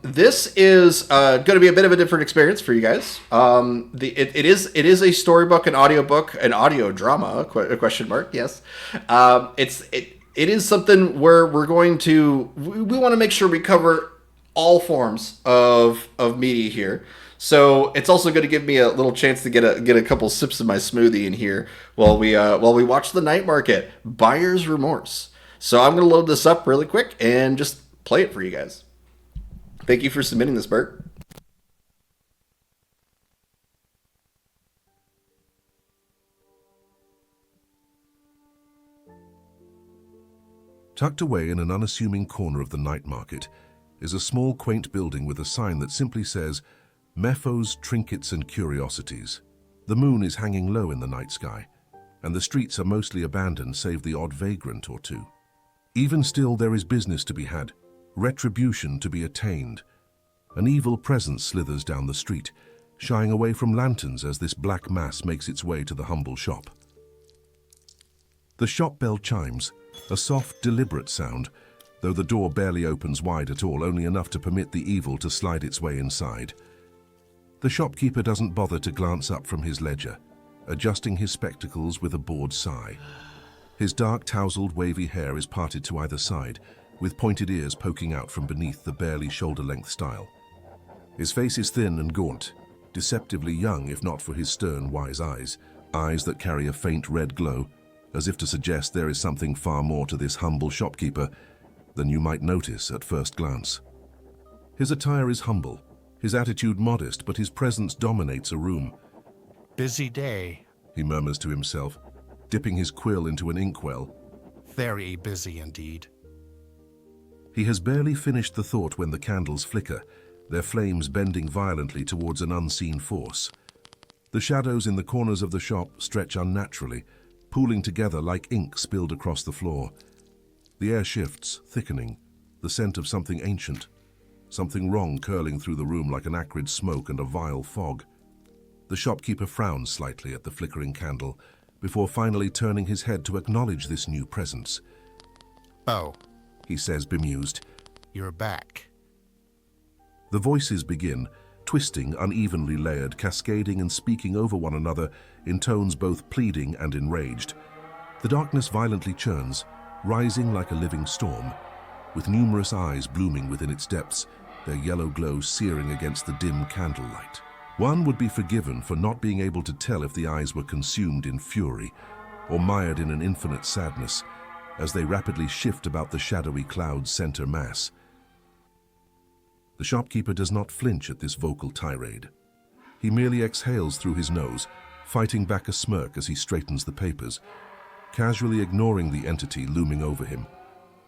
This is going to be a bit of a different experience for you guys. It is a storybook, an audiobook, an audio drama, question mark, yes. It is something where we want to make sure we cover all forms of media here. So it's also going to give me a little chance to get a couple sips of my smoothie in here while we watch the Night Market, Buyer's Remorse. So I'm going to load this up really quick and just play it for you guys. Thank you for submitting this, Bert. Tucked away in an unassuming corner of the Night Market is a small, quaint building with a sign that simply says, Mepho's Trinkets and Curiosities. The moon is hanging low in the night sky, and the streets are mostly abandoned save the odd vagrant or two. Even still, there is business to be had, retribution to be attained. An evil presence slithers down the street, shying away from lanterns as this black mass makes its way to the humble shop. The shop bell chimes, a soft, deliberate sound, though the door barely opens wide at all, only enough to permit the evil to slide its way inside. The shopkeeper doesn't bother to glance up from his ledger, adjusting his spectacles with a bored sigh. His dark, tousled, wavy hair is parted to either side, with pointed ears poking out from beneath the barely shoulder-length style. His face is thin and gaunt, deceptively young if not for his stern, wise eyes that carry a faint red glow, as if to suggest there is something far more to this humble shopkeeper than you might notice at first glance. His attire is humble, his attitude modest, but his presence dominates a room. Busy day. He murmurs to himself, dipping his quill into an inkwell. Very busy indeed. He has barely finished the thought when the candles flicker, their flames bending violently towards an unseen force. The shadows in the corners of the shop stretch unnaturally, pooling together like ink spilled across the floor. The air shifts, thickening, the scent of something ancient, something wrong curling through the room like an acrid smoke and a vile fog. The shopkeeper frowns slightly at the flickering candle, before finally turning his head to acknowledge this new presence. Oh, he says, bemused. You're back. The voices begin, twisting, unevenly layered, cascading and speaking over one another in tones both pleading and enraged. The darkness violently churns, rising like a living storm, with numerous eyes blooming within its depths, their yellow glow searing against the dim candlelight. One would be forgiven for not being able to tell if the eyes were consumed in fury or mired in an infinite sadness, as they rapidly shift about the shadowy cloud's center mass. The shopkeeper does not flinch at this vocal tirade. He merely exhales through his nose, fighting back a smirk as he straightens the papers, casually ignoring the entity looming over him.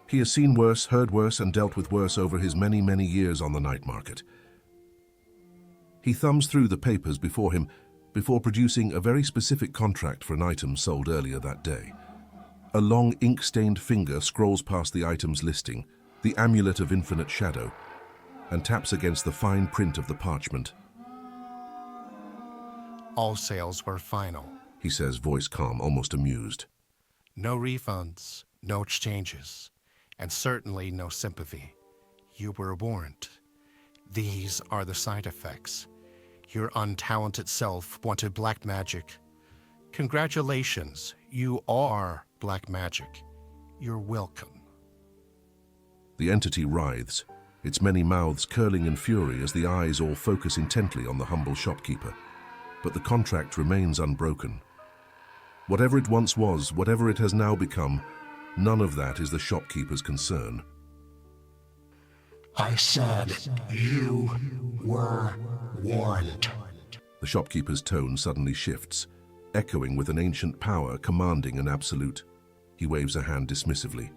He has seen worse, heard worse, and dealt with worse over his many years on the Night Market. He thumbs through the papers before him before producing a very specific contract for an item sold earlier that day. A long ink-stained finger scrolls past the item's listing, the Amulet of Infinite Shadow, and taps against the fine print of the parchment. All sales were final. He says, voice calm, almost amused. No refunds, no exchanges, and certainly no sympathy. You were warned. These are the side effects. Your untalented self wanted black magic. Congratulations, you are black magic. You're welcome. The entity writhes, its many mouths curling in fury as the eyes all focus intently on the humble shopkeeper. But the contract remains unbroken. Whatever it once was, whatever it has now become, none of that is the shopkeeper's concern. I said you were warned. The shopkeeper's tone suddenly shifts, echoing with an ancient power commanding an absolute. He waves a hand dismissively,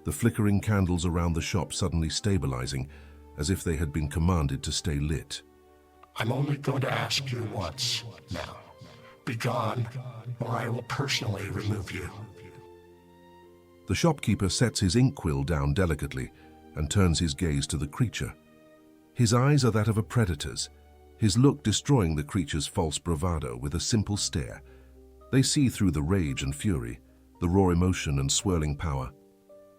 the flickering candles around the shop suddenly stabilizing, as if they had been commanded to stay lit. I'm only going to ask you once now. Be gone, or I will personally remove you. The shopkeeper sets his inkwell down delicately and turns his gaze to the creature. His eyes are that of a predator's, his look destroying the creature's false bravado with a simple stare. They see through the rage and fury, the raw emotion and swirling power.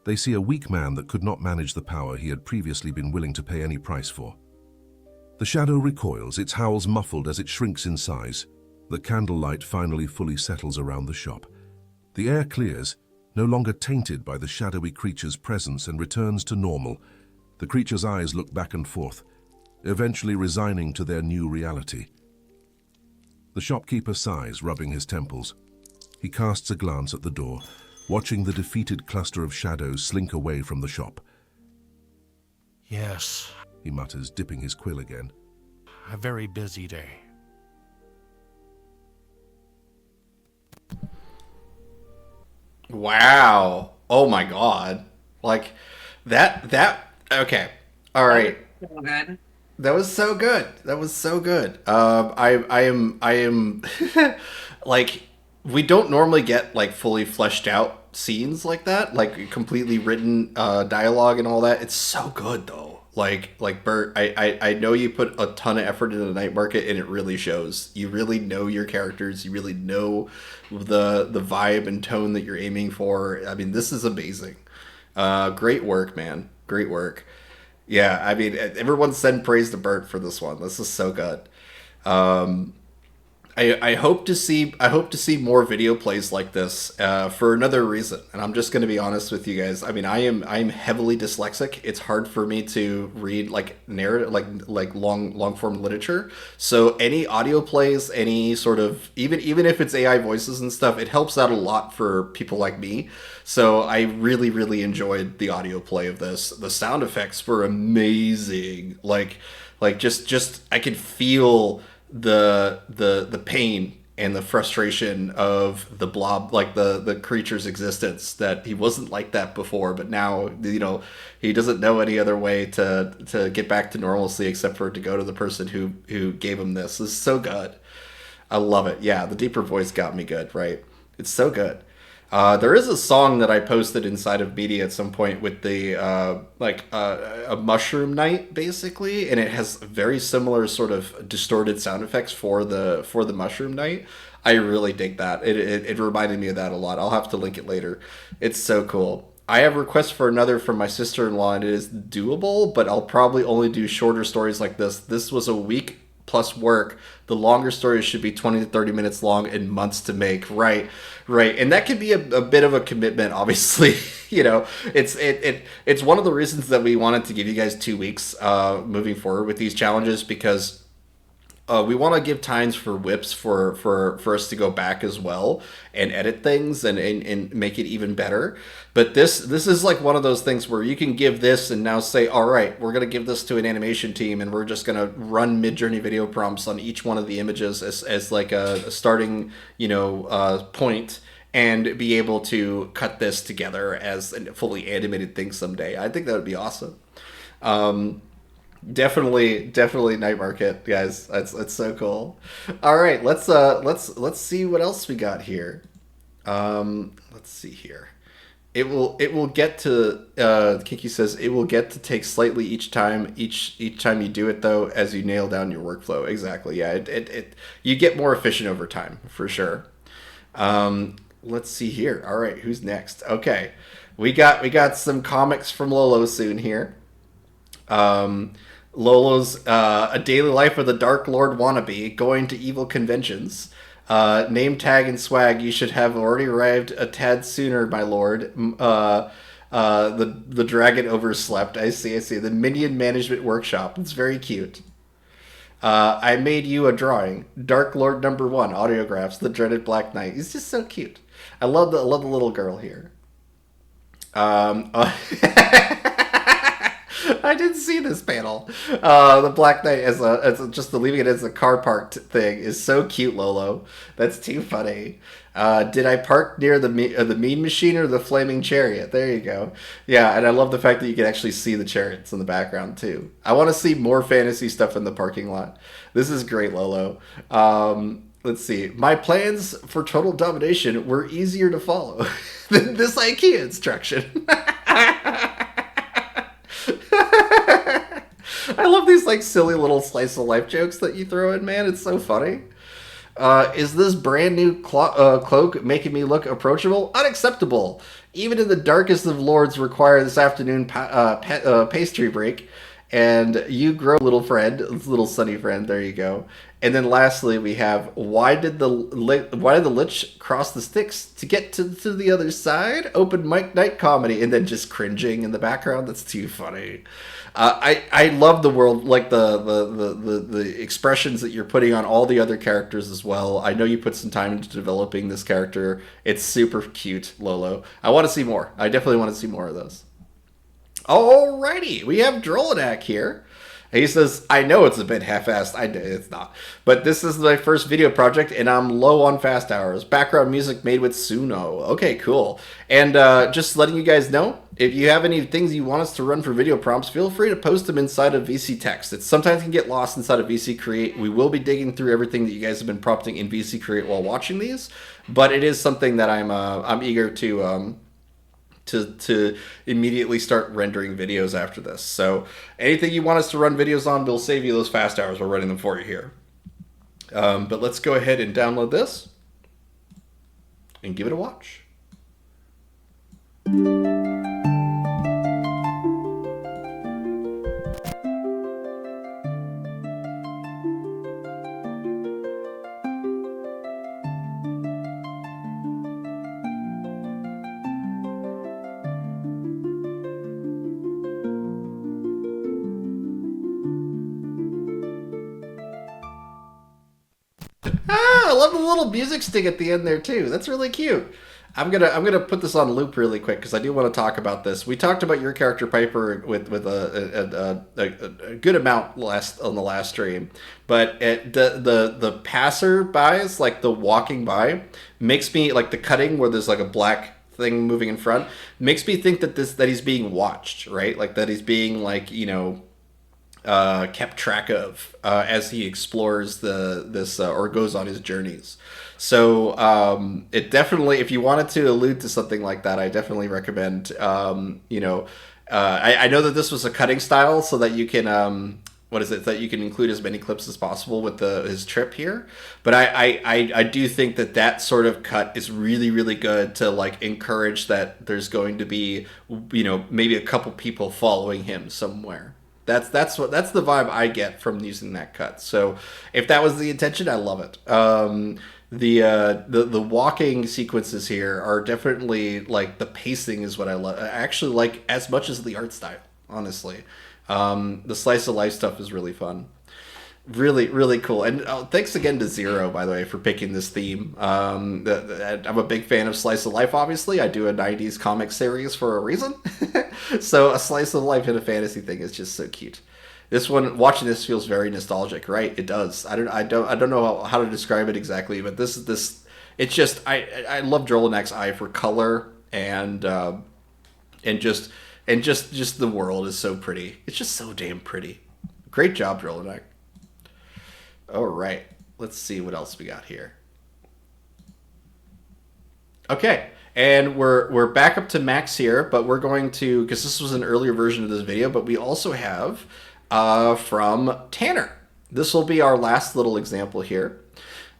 They see a weak man that could not manage the power he had previously been willing to pay any price for. The shadow recoils, its howls muffled as it shrinks in size. The candlelight finally fully settles around the shop. The air clears, no longer tainted by the shadowy creature's presence, and returns to normal. The creature's eyes look back and forth, eventually resigning to their new reality. The shopkeeper sighs, rubbing his temples. He casts a glance at the door, watching the defeated cluster of shadows slink away from the shop. Yes, He mutters, dipping his quill again. a very busy day. Wow. Oh my god. Like okay. All right. So good. That was so good. That was so good. I am like, we don't normally get like fully fleshed out scenes like that, like completely written dialogue and all that. It's so good though. Like Bert, I know you put a ton of effort into the Night Market, and it really shows. You really know your characters. You really know the vibe and tone that you're aiming for. I mean, this is amazing. Great work, man. Great work. Yeah, I mean, everyone send praise to Bert for this one. This is so good. I hope to see more video plays like this for another reason, and I'm just going to be honest with you guys. I mean, I'm heavily dyslexic. It's hard for me to read like narrative, like long form literature. So any audio plays, any sort of even if it's AI voices and stuff, it helps out a lot for people like me. So I really enjoyed the audio play of this. The sound effects were amazing. Like just I could feel the pain and the frustration of the blob, like the creature's existence, that he wasn't like that before, but now, you know, he doesn't know any other way to get back to normalcy except for to go to the person who gave him this. This is so good. I love it. Yeah, the deeper voice got me good, right? It's so good. There is a song that I posted inside of Media at some point with the a mushroom night, basically, and it has very similar sort of distorted sound effects for the mushroom night. I really dig that. It reminded me of that a lot. I'll have to link it later. It's so cool. I have requests for another from my sister-in-law, and it is doable, but I'll probably only do shorter stories like this. This was a week plus work. The longer stories should be 20 to 30 minutes long and months to make. Right. And that can be a bit of a commitment, obviously. You know, it's one of the reasons that we wanted to give you guys 2 weeks moving forward with these challenges, because we want to give times for whips for us to go back as well and edit things and make it even better. But this is like one of those things where you can give this and now say, all right, we're going to give this to an animation team, and we're just going to run Midjourney video prompts on each one of the images as like a starting, point, and be able to cut this together as a fully animated thing someday. I think that would be awesome. Definitely night market, guys. That's so cool. All right, let's see what else we got here. Let's see here. It will get to Kiki says it will get to take slightly each time you do it though, as you nail down your workflow. Exactly. Yeah, it you get more efficient over time for sure. Let's see here. All right, who's next? Okay. We got some comics from Lolo soon here. Lolo's A Daily Life of the Dark Lord Wannabe, Going to Evil Conventions. Name tag and swag, you should have already arrived a tad sooner, my lord. The dragon overslept. I see. The Minion Management Workshop. It's very cute. I made you a drawing. Dark Lord number 1, autographs, the dreaded Black Knight. He's just so cute. I love the little girl here. I didn't see this panel. The Black Knight as just leaving it as a car parked thing is so cute, Lolo. That's too funny. Did I park near the Mean Machine or the Flaming Chariot? There you go. Yeah, and I love the fact that you can actually see the chariots in the background too. I want to see more fantasy stuff in the parking lot. This is great, Lolo. Let's see. My plans for total domination were easier to follow than this IKEA instruction. I love these like silly little slice of life jokes that you throw in, man. It's so funny. Is this brand new cloak making me look approachable? Unacceptable. Even in the darkest of lords require this afternoon pastry break. And you grow, little friend, little sunny friend. There you go. And then lastly, we have why did the Lich cross the Styx to get to the other side? Open mic night comedy, and then just cringing in the background. That's too funny. I love the world, like the expressions that you're putting on all the other characters as well. I know you put some time into developing this character. It's super cute, Lolo. I want to see more. I definitely want to see more of those. Alrighty, we have Droladak here. He says, I know it's a bit half-assed. I know it's not. But this is my first video project, and I'm low on fast hours. Background music made with Suno. Okay, cool. And just letting you guys know, if you have any things you want us to run for video prompts, feel free to post them inside of VC Text. It sometimes can get lost inside of VC Create. We will be digging through everything that you guys have been prompting in VC Create while watching these. But it is something that I'm eager to immediately start rendering videos after this. So anything you want us to run videos on, we'll save you those fast hours. We're running them for you here. But let's go ahead and download this and give it a watch. I love the little music stick at the end there too. That's really cute. I'm gonna put this on loop really quick because I do want to talk about this. We talked about your character Piper with a good amount on the last stream, but the passerbys, like the walking by, makes me like the cutting where there's like a black thing moving in front, makes me think that he's being watched, right? Like that he's being like, you know, kept track of as he explores or goes on his journeys. So it definitely, if you wanted to allude to something like that, I definitely recommend. I know that this was a cutting style, so that you can that you can include as many clips as possible with his trip here. But I do think that sort of cut is really, really good to like encourage that there's going to be, you know, maybe a couple people following him somewhere. That's the vibe I get from using that cut. So if that was the intention, I love it. The walking sequences here are definitely like the pacing is what I love. I actually like as much as the art style, honestly. The slice of life stuff is really fun. Really, really cool. And thanks again to Zero, by the way, for picking this theme. I'm a big fan of Slice of Life, obviously. I do a 90s comic series for a reason. So a slice of life in a fantasy thing is just so cute. This one, watching this feels very nostalgic, right? It does. I don't know how to describe it exactly, but it's just, I love Drolanak's eye for color and just the world is so pretty. It's just so damn pretty. Great job, Drolinek. All right. Let's see what else we got here. Okay. And we're back up to max here, but we're going to, because this was an earlier version of this video, but we also have from Tanner. This will be our last little example here.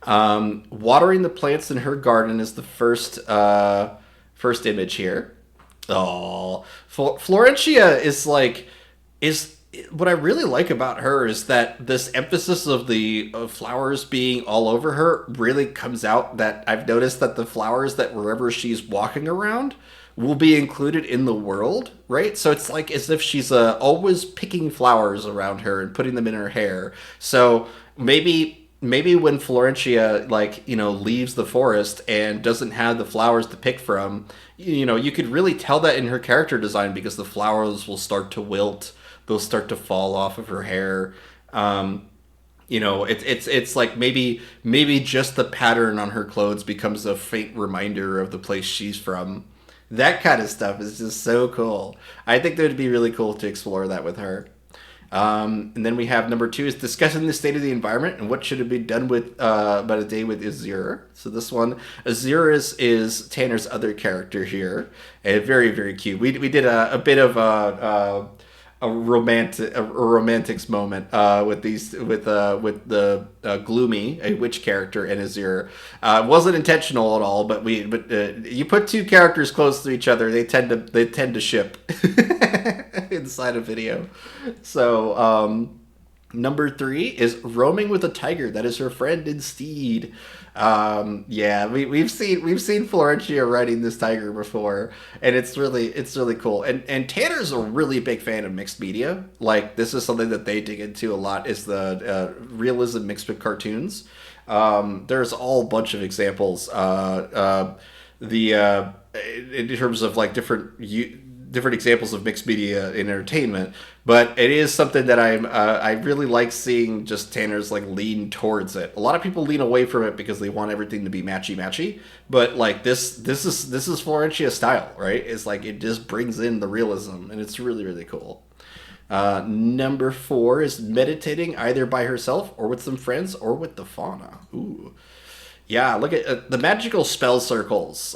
Watering the plants in her garden is the first image here. Oh, Florentia is what I really like about her is that this emphasis of the flowers being all over her really comes out. That I've noticed that the flowers that wherever she's walking around will be included in the world, right? So it's like as if she's always picking flowers around her and putting them in her hair. So maybe when Florentia leaves the forest and doesn't have the flowers to pick from, you could really tell that in her character design because the flowers will start to wilt, they'll start to fall off of her hair. It's like maybe just the pattern on her clothes becomes a faint reminder of the place she's from. That kind of stuff is just so cool. I think that would be really cool to explore that with her. And then we have number 2 is discussing the state of the environment and what should have been done with about a day with Azure. So this one, Azure is Tanner's other character here, and very, very cute. We did a bit of a romantics moment with the Gloomy, a witch character, and Azure. It wasn't intentional at all, but you put 2 characters close to each other, they tend to ship inside a video. So number 3 is roaming with a tiger. That is her friend Instead. We've seen Florentia riding this tiger before, and it's really cool. And Tanner's a really big fan of mixed media. Like, this is something that they dig into a lot, is the realism mixed with cartoons. There's all a bunch of examples. In terms of like different examples of mixed media in entertainment, but it is something that I really like seeing. Just Tanner's like lean towards it. A lot of people lean away from it because they want everything to be matchy, but like this is Florentia style, right? It's like it just brings in the realism, and it's really, really cool. Number 4 is meditating either by herself or with some friends or with the fauna. Ooh, yeah, look at the magical spell circles.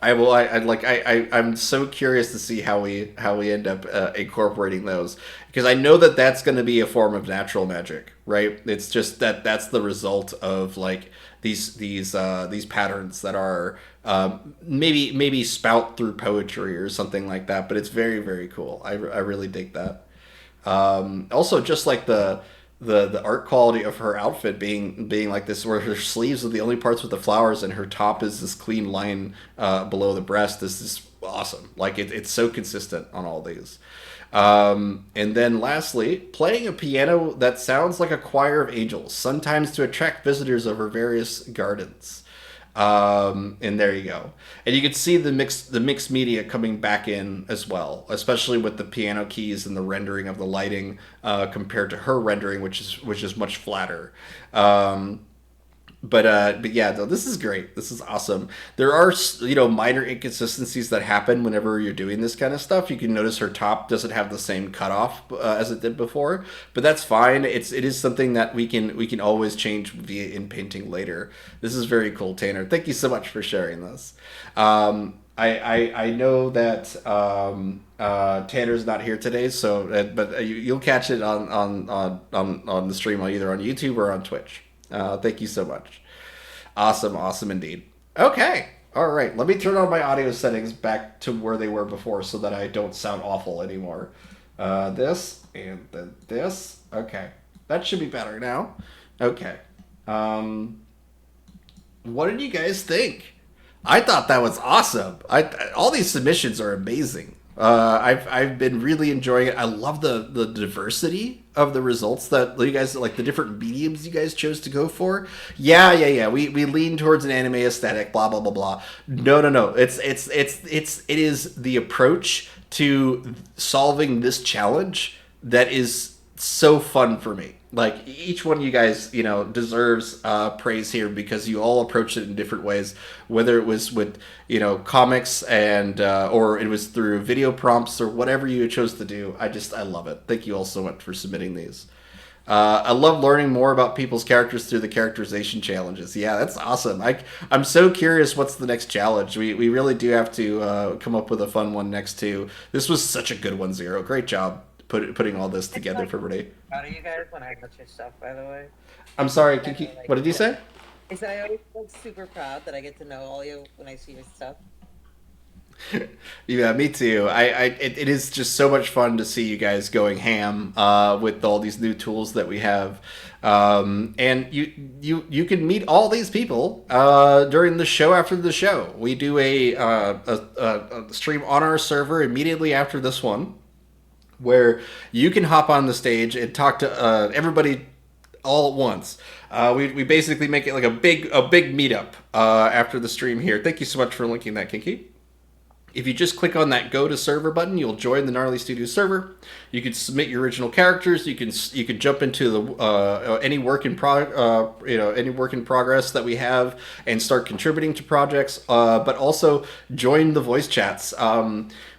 I'm so curious to see how we end up incorporating those, because I know that that's going to be a form of natural magic, right? It's just that's the result of like these patterns that are maybe spout through poetry or something like that. But it's very, very cool. I really dig that. Also, just like the art quality of her outfit being like this, where her sleeves are the only parts with the flowers and her top is this clean line below the breast, is just awesome. Like it's so consistent on all these. And then lastly, playing a piano that sounds like a choir of angels, sometimes to attract visitors of her various gardens. And there you go. And you can see the mixed media coming back in as well, especially with the piano keys and the rendering of the lighting compared to her rendering, which is much flatter. But yeah, this is great. This is awesome. There are, minor inconsistencies that happen whenever you're doing this kind of stuff. You can notice her top doesn't have the same cutoff as it did before, but that's fine. It is something that we can always change via in painting later. This is very cool, Tanner. Thank you so much for sharing this. I know that Tanner's not here today, so but you'll catch it on the stream either on YouTube or on Twitch. Thank you so much. Awesome indeed. Okay. All right. Let me turn on my audio settings back to where they were before so that I don't sound awful anymore. This and then this. Okay. That should be better now. Okay. What did you guys think? I thought that was awesome. All these submissions are amazing. I've been really enjoying it. I love the diversity of the results that you guys, like the different mediums you guys chose to go for. Yeah. We lean towards an anime aesthetic, blah blah blah blah. No. It is the approach to solving this challenge that is so fun for me. Like each one of you guys, deserves praise here because you all approached it in different ways. Whether it was with comics and or it was through video prompts or whatever you chose to do, I love it. Thank you all so much for submitting these. I love learning more about people's characters through the characterization challenges. Yeah, that's awesome. I'm so curious what's the next challenge. We really do have to come up with a fun one next to. This was such a good one, Zero. Great job putting all this together for everybody. Proud of you guys when I got your stuff, by the way. I'm sorry, Kiki. What did you say? I said I always feel super proud that I get to know all you when I see your stuff. Yeah, me too. It is just so much fun to see you guys going ham with all these new tools that we have, and you can meet all these people during the show after the show. We do a stream on our server immediately after this one, where you can hop on the stage and talk to everybody all at once. We basically make it like a big meetup after the stream here. Thank you so much for linking that, Kinky. If you just click on that Go to Server button, you'll join the Gnarly Studios server. You can submit your original characters. You can jump into the any work in progress that we have and start contributing to projects. But also join the voice chats.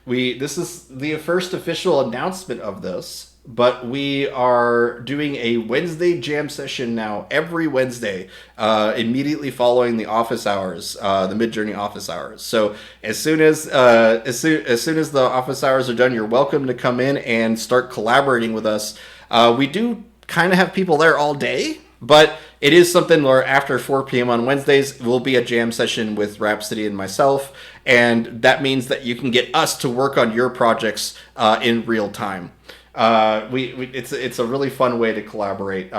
This is the first official announcement of this. But we are doing a Wednesday jam session now every Wednesday, immediately following the office hours, the Midjourney office hours. So as soon as the office hours are done, you're welcome to come in and start collaborating with us. We do kind of have people there all day, but it is something where after 4 p.m. on Wednesdays will be a jam session with Rhapsody and myself, and that means that you can get us to work on your projects in real time. It's a really fun way to collaborate.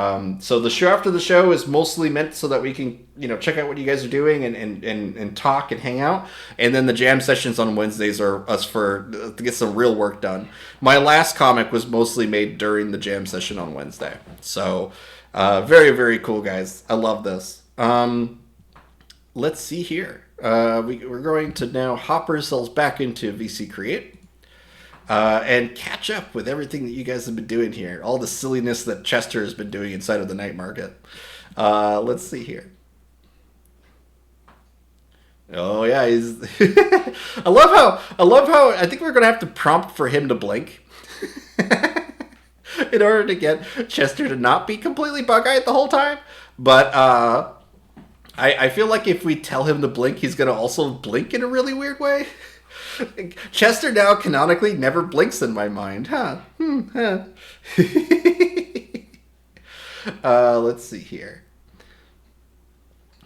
So the show after the show is mostly meant so that we can, check out what you guys are doing and talk and hang out. And then the jam sessions on Wednesdays are us to get some real work done. My last comic was mostly made during the jam session on Wednesday. So, very, very cool, guys. I love this. Let's see here. We're going to now hop ourselves back into VC Create. And catch up with everything that you guys have been doing here. All the silliness that Chester has been doing inside of the night market. Let's see here. Oh yeah, he's. I love how. I think we're gonna have to prompt for him to blink, in order to get Chester to not be completely bug-eyed the whole time. But I feel like if we tell him to blink, he's gonna also blink in a really weird way. Chester now canonically never blinks in my mind, huh? Let's see here.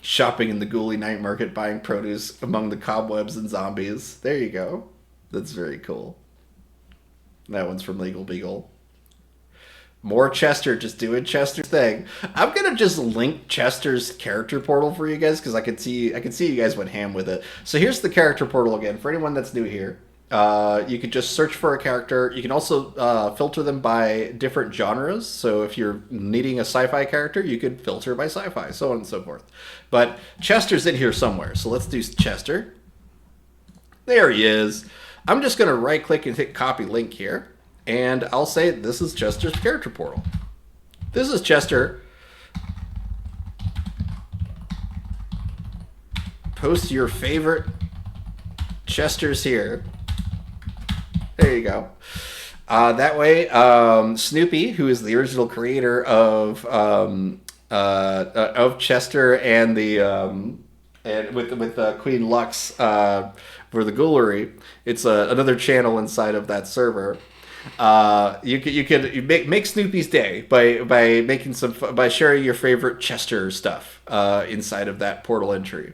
Shopping in the ghouly night market, buying produce among the cobwebs and zombies. There you go. That's very cool. That one's from Legal Beagle. More Chester, just doing Chester's thing. I'm gonna just link Chester's character portal for you guys because I can see you guys went ham with it. So here's the character portal again for anyone that's new here. You could just search for a character. You can also filter them by different genres. So if you're needing a sci-fi character, you could filter by sci-fi, so on and so forth. But Chester's in here somewhere, so let's do Chester. There he is. I'm just gonna right-click and hit copy link here. And I'll say this is Chester's character portal. This is Chester. Post your favorite Chesters here. There you go. That way, Snoopy, who is the original creator of Chester and the and with Queen Lux for the Ghoulery, it's another channel inside of that server. You could make Snoopy's day by sharing your favorite Chester stuff inside of that portal entry.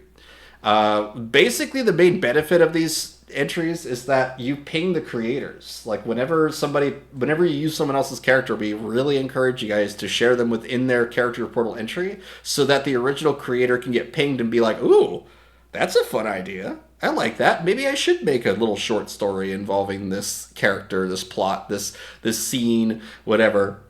Basically, the main benefit of these entries is that you ping the creators. Like whenever you use someone else's character, we really encourage you guys to share them within their character portal entry so that the original creator can get pinged and be like, "Ooh, that's a fun idea. I like that. Maybe I should make a little short story involving this character, this plot, this scene, whatever."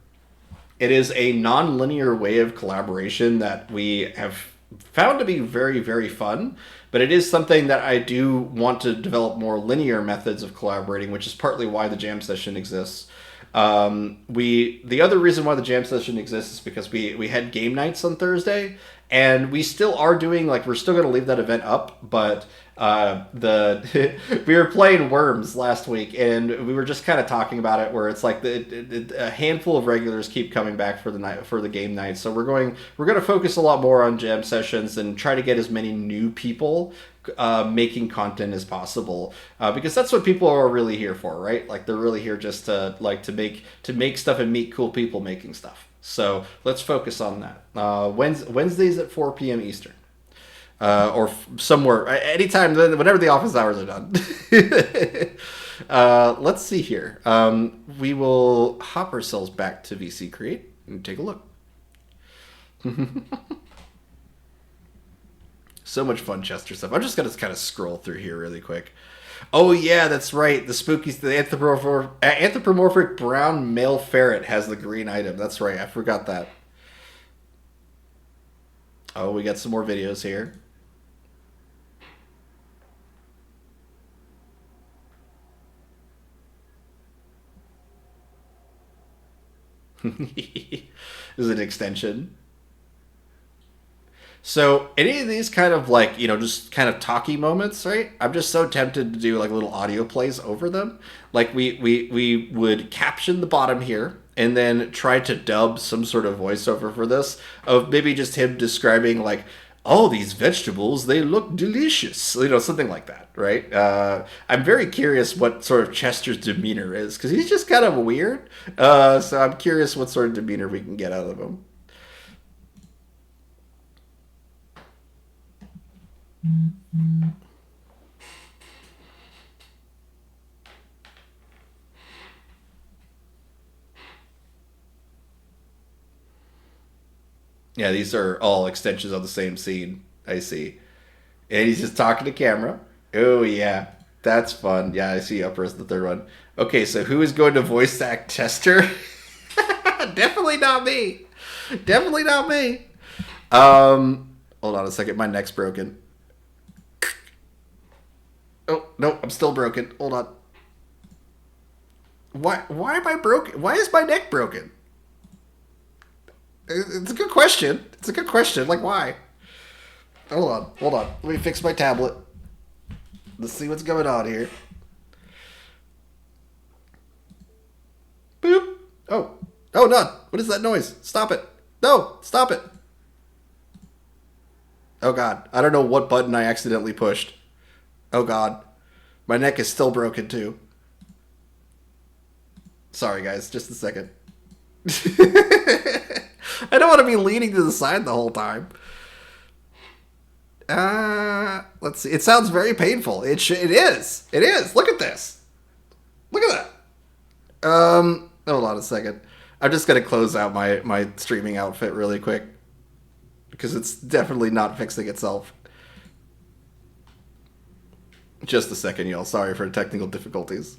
It is a non-linear way of collaboration that we have found to be very, very fun, but it is something that I do want to develop more linear methods of collaborating, which is partly why the jam session exists. The other reason why the jam session exists is because we had game nights on Thursday, and we still are doing, like, we're still going to leave that event up, but we were playing Worms last week, and we were just kind of talking about it, where it's like a handful of regulars keep coming back for the game night. So we're going to focus a lot more on jam sessions and try to get as many new people making content as possible, because that's what people are really here for, right? Like, they're really here just to make stuff and meet cool people making stuff. So let's focus on that. Wednesdays at 4 p.m. Eastern. Or somewhere, anytime, whenever the office hours are done. Let's see here. We will hop ourselves back to VC Create and take a look. So much fun Chester stuff. I'm just going to kind of scroll through here really quick. Oh yeah, that's right. The anthropomorphic brown male ferret has the green item. That's right. I forgot that. Oh, we got some more videos here. Is it an extension? So any of these kind of, like, just kind of talky moments, right? I'm just so tempted to do like little audio plays over them. Like we would caption the bottom here and then try to dub some sort of voiceover for this, of maybe just him describing, like, oh, these vegetables, they look delicious. Something like that, right? I'm very curious what sort of Chester's demeanor is, because he's just kind of weird. So I'm curious what sort of demeanor we can get out of him. Yeah, these are all extensions of the same scene. I see. And he's just talking to camera. Oh, yeah. That's fun. Yeah, I see uppers the third one. Okay, so who is going to voice act Chester? Definitely not me. Definitely not me. Hold on a second. My neck's broken. Oh, no, I'm still broken. Hold on. Why am I broken? Why is my neck broken? It's a good question. It's a good question. Like, why? Hold on. Let me fix my tablet. Let's see what's going on here. Boop. Oh, no. What is that noise? Stop it. No, stop it. Oh, God. I don't know what button I accidentally pushed. Oh, God. My neck is still broken, too. Sorry, guys. Just a second. I don't want to be leaning to the side the whole time. Let's see. It sounds very painful. It is. It is. Look at this. Look at that. Hold on a second. I'm just going to close out my streaming outfit really quick, because it's definitely not fixing itself. Just a second, y'all. Sorry for technical difficulties.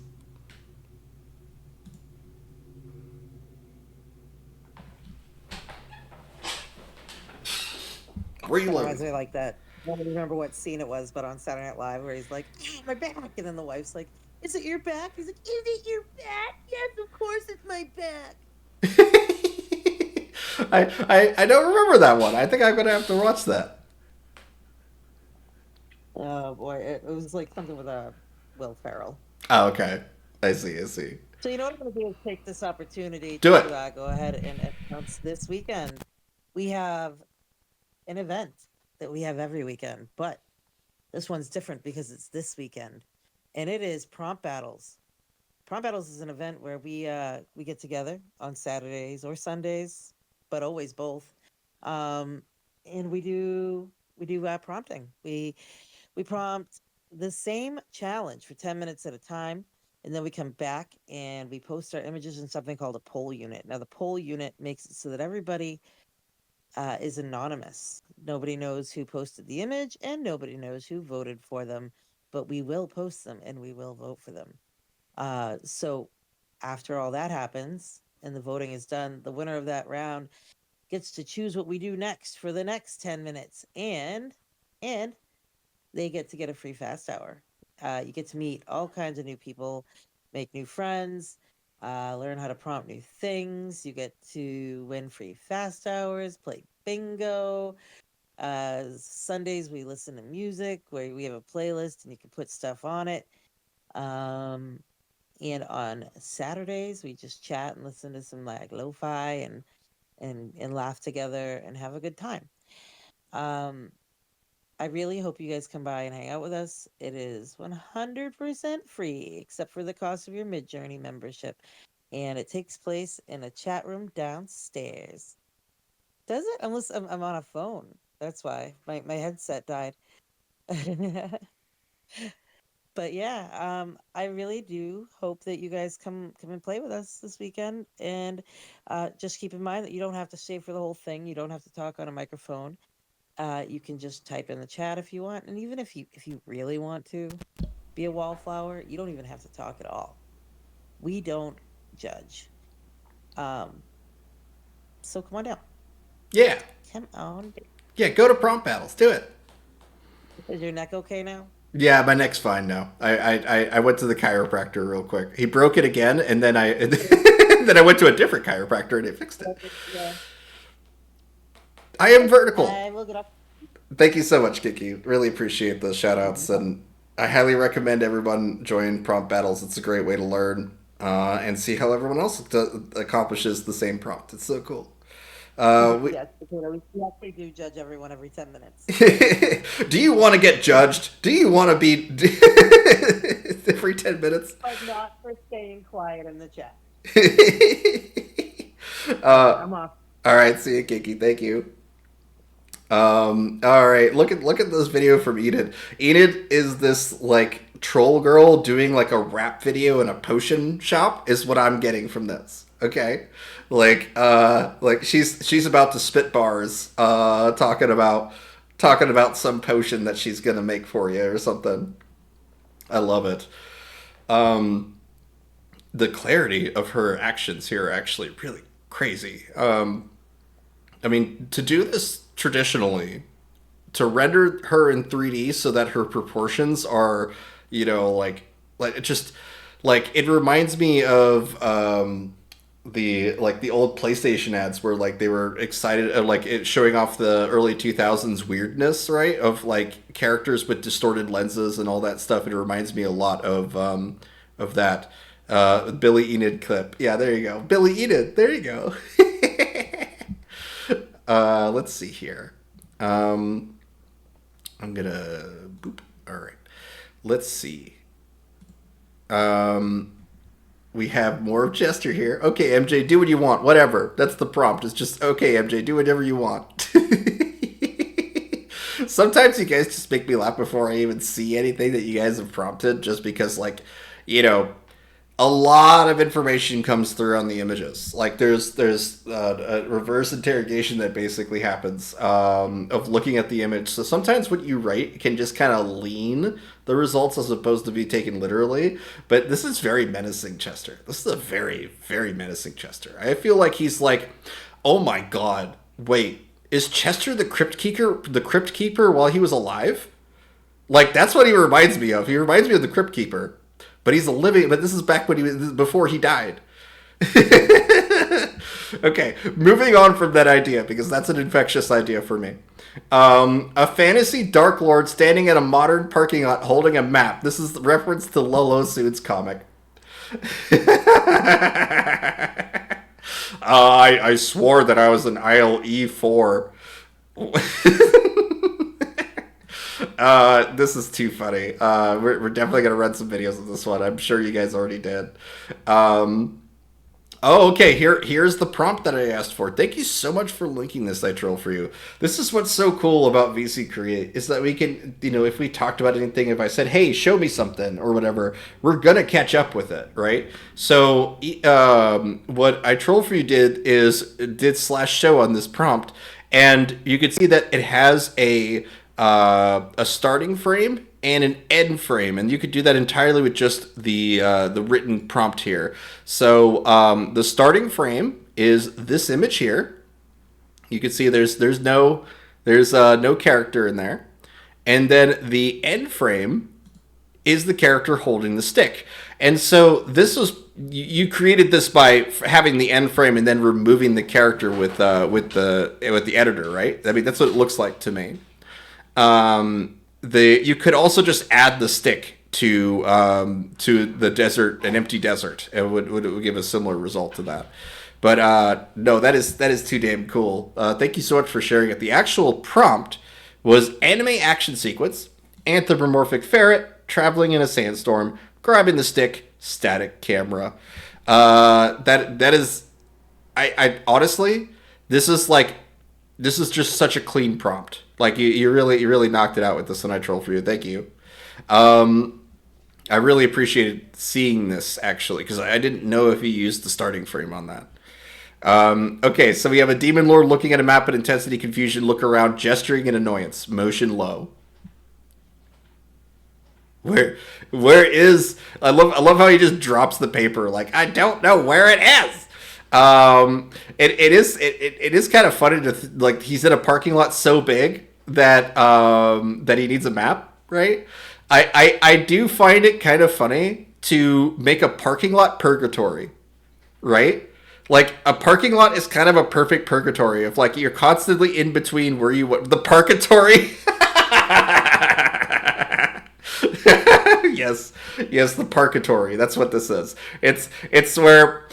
Where you Reminds loading? me like that. I don't remember what scene it was, but on Saturday Night Live, where he's like, "Ah, my back," and then the wife's like, "Is it your back?" He's like, "Is it your back? Yes, of course it's my back." I don't remember that one. I think I'm gonna have to watch that. Oh boy, it was like something with Will Ferrell. Oh, okay. I see. So you know what I'm going to do is take this opportunity Do to it. Go ahead and announce this weekend. We have an event that we have every weekend, but this one's different because it's this weekend, and it is Prompt Battles. Prompt Battles is an event where we get together on Saturdays or Sundays, but always both, and we do prompting. We prompt the same challenge for 10 minutes at a time, and then we come back and we post our images in something called a poll unit. Now, the poll unit makes it so that everybody is anonymous. Nobody knows who posted the image, and nobody knows who voted for them, but we will post them and we will vote for them. So after all that happens and the voting is done, the winner of that round gets to choose what we do next for the next 10 minutes, and they get to get a free fast hour. You get to meet all kinds of new people, make new friends, learn how to prompt new things. You get to win free fast hours, play bingo. Sundays we listen to music where we have a playlist and you can put stuff on it. And on Saturdays we just chat and listen to some like lo-fi and laugh together and have a good time. Um, I really hope you guys come by and hang out with us. It is 100% free, except for the cost of your Midjourney membership. And it takes place in a chat room downstairs. Does it? Unless I'm on a phone. That's why. My headset died. But yeah, I really do hope that you guys come and play with us this weekend. And just keep in mind that you don't have to stay for the whole thing. You don't have to talk on a microphone. You can just type in the chat if you want, and even if you really want to be a wallflower, you don't even have to talk at all. We don't judge. So come on down. Yeah. Come on. Yeah, go to prompt battles. Do it. Is your neck okay now? Yeah, my neck's fine now. I went to the chiropractor real quick. He broke it again, and then I then I went to a different chiropractor, and it fixed it. Yeah. I am vertical. I will get up. Thank you so much, Kiki. Really appreciate the shout outs, and I highly recommend everyone join prompt battles. It's a great way to learn and see how everyone else accomplishes the same prompt. It's so cool. Yes, we actually do judge everyone every 10 minutes. Do you want to get judged? Do you want to be every 10 minutes? But not for staying quiet in the chat. I'm off. All right, see you, Kiki. Thank you. All right, look at this video from Enid. Enid is this like troll girl doing like a rap video in a potion shop. Is what I'm getting from this. Okay, like she's about to spit bars, talking about some potion that she's gonna make for you or something. I love it. The clarity of her actions here are actually really crazy. I mean, to do this traditionally, to render her in 3D so that her proportions are, like it just like it reminds me of the old PlayStation ads where like they were excited like it showing off the early 2000s weirdness, right? Of like characters with distorted lenses and all that stuff. It reminds me a lot of that Billy Enid clip. Yeah, there you go. Billy Enid. There you go. Let's see here. I'm gonna boop. All right. Let's see. We have more of Chester here. Okay, MJ, do what you want. Whatever. That's the prompt. It's just, okay, MJ, do whatever you want. Sometimes you guys just make me laugh before I even see anything that you guys have prompted, just because, like, a lot of information comes through on the images. Like there's a reverse interrogation that basically happens of looking at the image. So sometimes what you write can just kind of lean the results as opposed to be taken literally. But this is very menacing, Chester. This is a very, very menacing Chester. I feel like he's like, oh my god, wait, is Chester the Crypt Keeper while he was alive? Like that's what he reminds me of. He reminds me of the Crypt Keeper. But he's but this is back when before he died. Okay, moving on from that idea, because that's an infectious idea for me. A fantasy Dark Lord standing at a modern parking lot holding a map. This is the reference to Lolo Sood's comic. I swore that I was an aisle E4. This is too funny. We're definitely gonna run some videos of this one. I'm sure you guys already did. Okay. Here's the prompt that I asked for. Thank you so much for linking this, I troll for you. This is what's so cool about VC Create is that we can, if we talked about anything, if I said, hey, show me something or whatever, we're gonna catch up with it, right? So, what I troll for you did /show on this prompt, and you can see that it has a starting frame and an end frame, and you could do that entirely with just the written prompt here. So the starting frame is this image here. You can see there's no character in there, and then the end frame is the character holding the stick. And so this was, you created this by having the end frame and then removing the character with the editor, right? I mean, that's what it looks like to me. You could also just add the stick to the desert, an empty desert. It would give a similar result to that. But no, that is too damn cool. Thank you so much for sharing it. The actual prompt was anime action sequence, anthropomorphic ferret traveling in a sandstorm, grabbing the stick, static camera. That is, I honestly, this is just such a clean prompt. Like you really knocked it out with this, and I troll for you. Thank you. I really appreciated seeing this actually, because I didn't know if he used the starting frame on that. Okay, so we have a demon lord looking at a map at intensity, confusion, look around, gesturing in annoyance, motion low. Where is, I love how he just drops the paper like, I don't know where it is. It is kind of funny to like, he's in a parking lot so big that that he needs a map, right? I do find it kind of funny to make a parking lot purgatory, right? Like, a parking lot is kind of a perfect purgatory of, like, you're constantly in between where you want the purgatory. Yes, the purgatory. That's what this is. It's where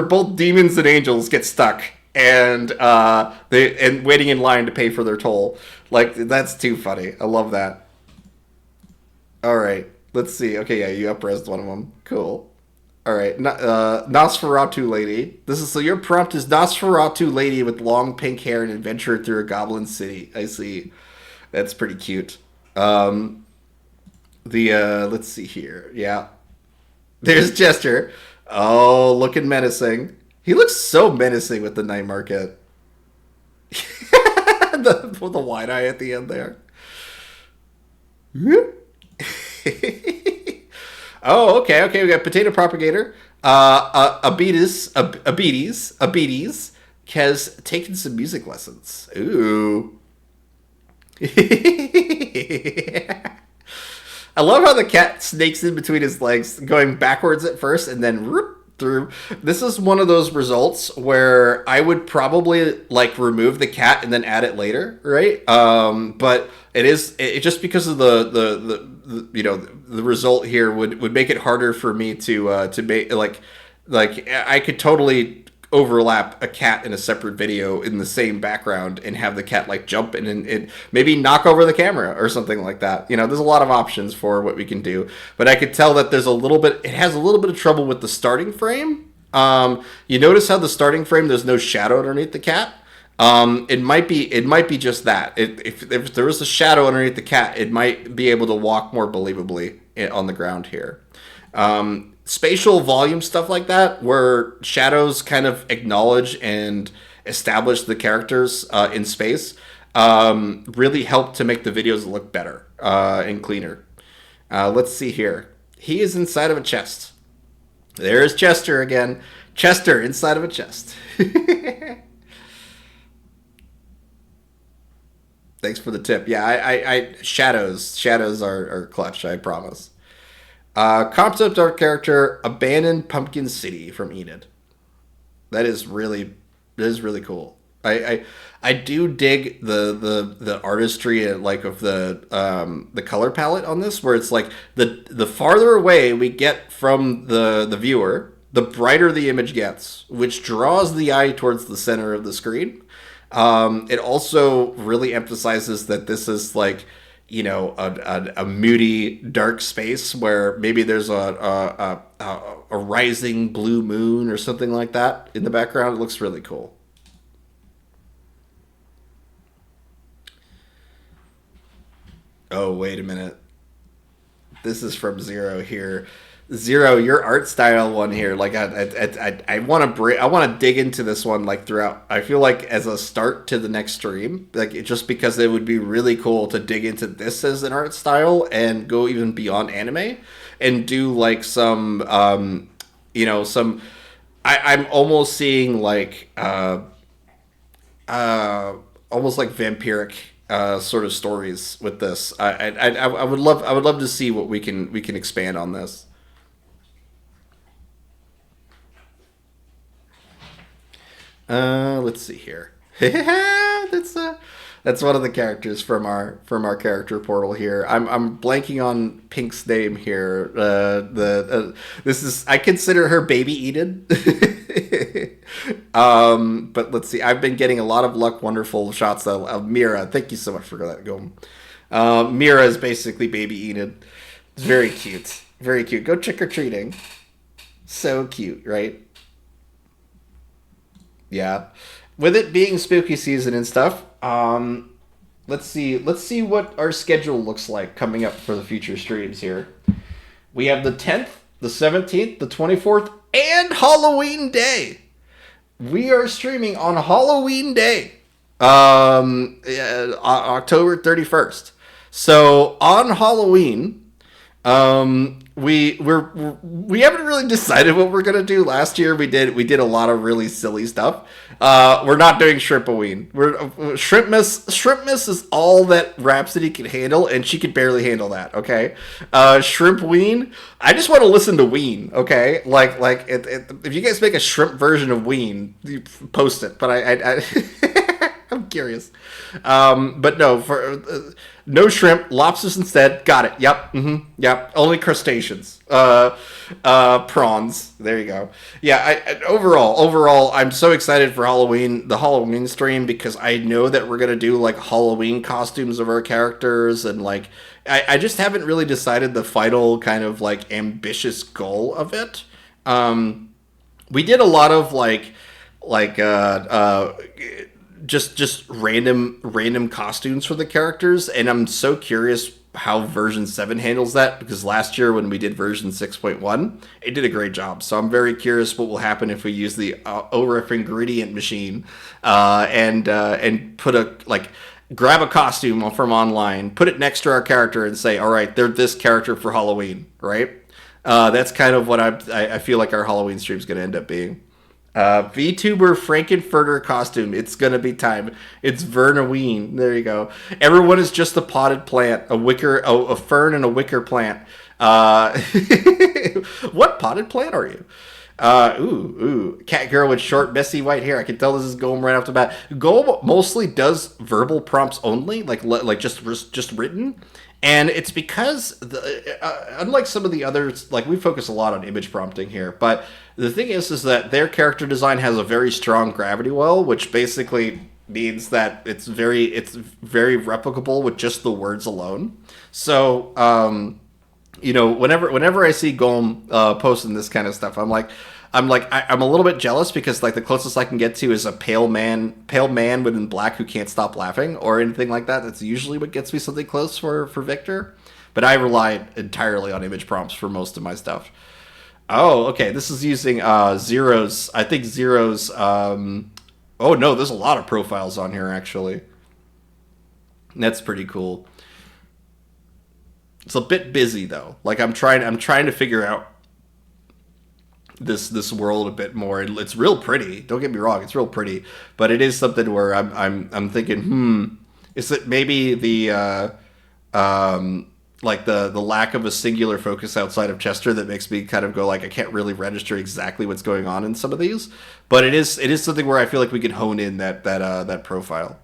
both demons and angels get stuck and waiting in line to pay for their toll. Like, that's too funny. I love that. All right, let's see. Okay, yeah, you up-resed one of them. Cool. All right, Nosferatu lady. So your prompt is Nosferatu lady with long pink hair and adventure through a goblin city. I see. That's pretty cute. Let's see here. Yeah. There's Jester. Oh, looking menacing. He looks so menacing with the night market. With the wide eye at the end there. Oh, okay. We got Potato Propagator. Abetes has taken some music lessons. Ooh. I love how the cat snakes in between his legs, going backwards at first and then whoop, through. This is one of those results where I would probably like remove the cat and then add it later, right? But it just because of the the result here would make it harder for me to make like I could totally overlap a cat in a separate video in the same background and have the cat like jump and maybe knock over the camera or something like that. You know, there's a lot of options for what we can do, but I could tell that it has a little bit of trouble with the starting frame. You notice how the starting frame, there's no shadow underneath the cat. It might be just that. If there was a shadow underneath the cat, it might be able to walk more believably on the ground here. Spatial volume stuff like that, where shadows kind of acknowledge and establish the characters in space, really help to make the videos look better and cleaner. Let's see here. He is inside of a chest. There's Chester again. Chester inside of a chest. Thanks for the tip. Yeah, I shadows are clutch, I promise. Concept art character, Abandoned Pumpkin City from Enid. That is really cool. I do dig the artistry like of the color palette on this, where it's like the farther away we get from the viewer, the brighter the image gets, which draws the eye towards the center of the screen. It also really emphasizes that this is like, you know, a moody, dark space where maybe there's a rising blue moon or something like that in the background. It looks really cool. Oh, wait a minute. This is from Zero here. Zero, your art style one here, like I want to dig into this one like throughout. I feel like as a start to the next stream, like just because it would be really cool to dig into this as an art style and go even beyond anime and do like some I'm almost seeing like almost like vampiric sort of stories with this. I would love to see what we can expand on this. Let's see here. That's one of the characters from our character portal here. I'm blanking on Pink's name here. This is, I consider her Baby Eden. But let's see. I've been getting a lot of Luck Wonderful shots of Mira. Thank you so much for that, Golem. Mira is basically Baby Eden. It's very cute. Very cute. Go trick or treating. So cute, right? Yeah. With it being spooky season and stuff, let's see what our schedule looks like coming up for the future streams here. We have the 10th, the 17th, the 24th, and Halloween Day. We are streaming on Halloween Day, October 31st. So on Halloween, we haven't really decided what we're gonna do. Last year we did a lot of really silly stuff. We're not doing Shrimpoween. Shrimpmas is all that Rhapsody can handle, and she could barely handle that. Okay, Shrimpween. I just want to listen to Ween. Okay, if you guys make a shrimp version of Ween, you post it. But I I'm curious. But no, for no shrimp, lobsters instead. Got it. Yep. Yep. Only crustaceans. Prawns. There you go. Yeah. Overall, I'm so excited for the Halloween stream, because I know that we're gonna do like Halloween costumes of our characters, and like I just haven't really decided the final kind of like ambitious goal of it. We did a lot of just random costumes for the characters, and I'm so curious how version 7 handles that, because last year when we did version 6.1, it did a great job. So I'm very curious what will happen if we use the ORF ingredient machine and put grab a costume from online, put it next to our character, and say, all right, they're this character for Halloween, right? That's kind of what I feel like our Halloween stream is going to end up being. VTuber Frankenfurter costume. It's gonna be time. It's Vernoween. There you go. Everyone is just a potted plant, a fern and a wicker plant. What potted plant are you? Cat girl with short, messy white hair. I can tell this is Golem right off the bat. Golem mostly does verbal prompts only, like just written. And it's because, unlike some of the others, like we focus a lot on image prompting here, but the thing is that their character design has a very strong gravity well, which basically means that it's very replicable with just the words alone. So, whenever I see Golem posting this kind of stuff, I'm a little bit jealous, because like the closest I can get to is a pale man within black who can't stop laughing or anything like that. That's usually what gets me something close for Victor. But I rely entirely on image prompts for most of my stuff. Oh, okay. This is using Zero's. I think Zero's. Oh no, there's a lot of profiles on here actually. That's pretty cool. It's a bit busy though. Like I'm trying to figure out this world a bit more. It's real pretty. Don't get me wrong, it's real pretty, but it is something where I'm thinking, is it maybe the the lack of a singular focus outside of Chester that makes me kind of go like I can't really register exactly what's going on in some of these, but it is something where I feel like we can hone in that profile.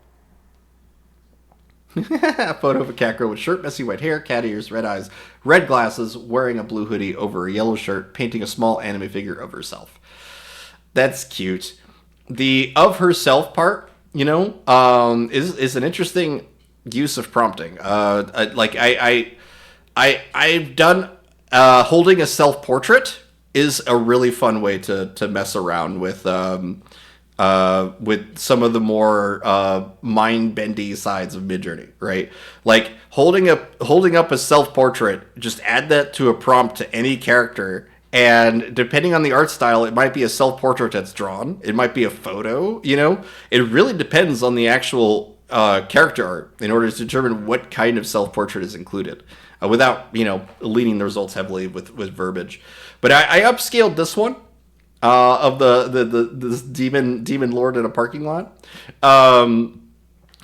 A photo of a cat girl with short, messy white hair, cat ears, red eyes, red glasses, wearing a blue hoodie over a yellow shirt, painting a small anime figure of herself. That's cute. The of herself part, is an interesting use of prompting. I've done holding a self-portrait is a really fun way to mess around with some of the more mind-bendy sides of Midjourney, right? Like holding up a self-portrait, just add that to a prompt to any character, and depending on the art style, it might be a self-portrait that's drawn, it might be a photo, It really depends on the actual character art in order to determine what kind of self-portrait is included, without, leaning the results heavily with verbiage. But I upscaled this one. Of this demon lord in a parking lot,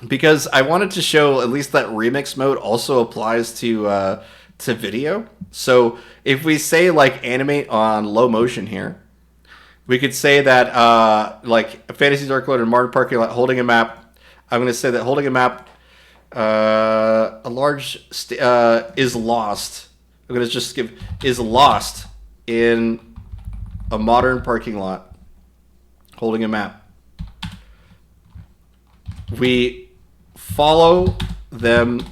because I wanted to show at least that remix mode also applies to video. So if we say like animate on low motion here, we could say that like Fantasy Dark Lord and Modern Parking Lot holding a map. I'm going to say that holding a map, a large is lost. I'm going to just give is lost in a modern parking lot. Holding a map. We follow them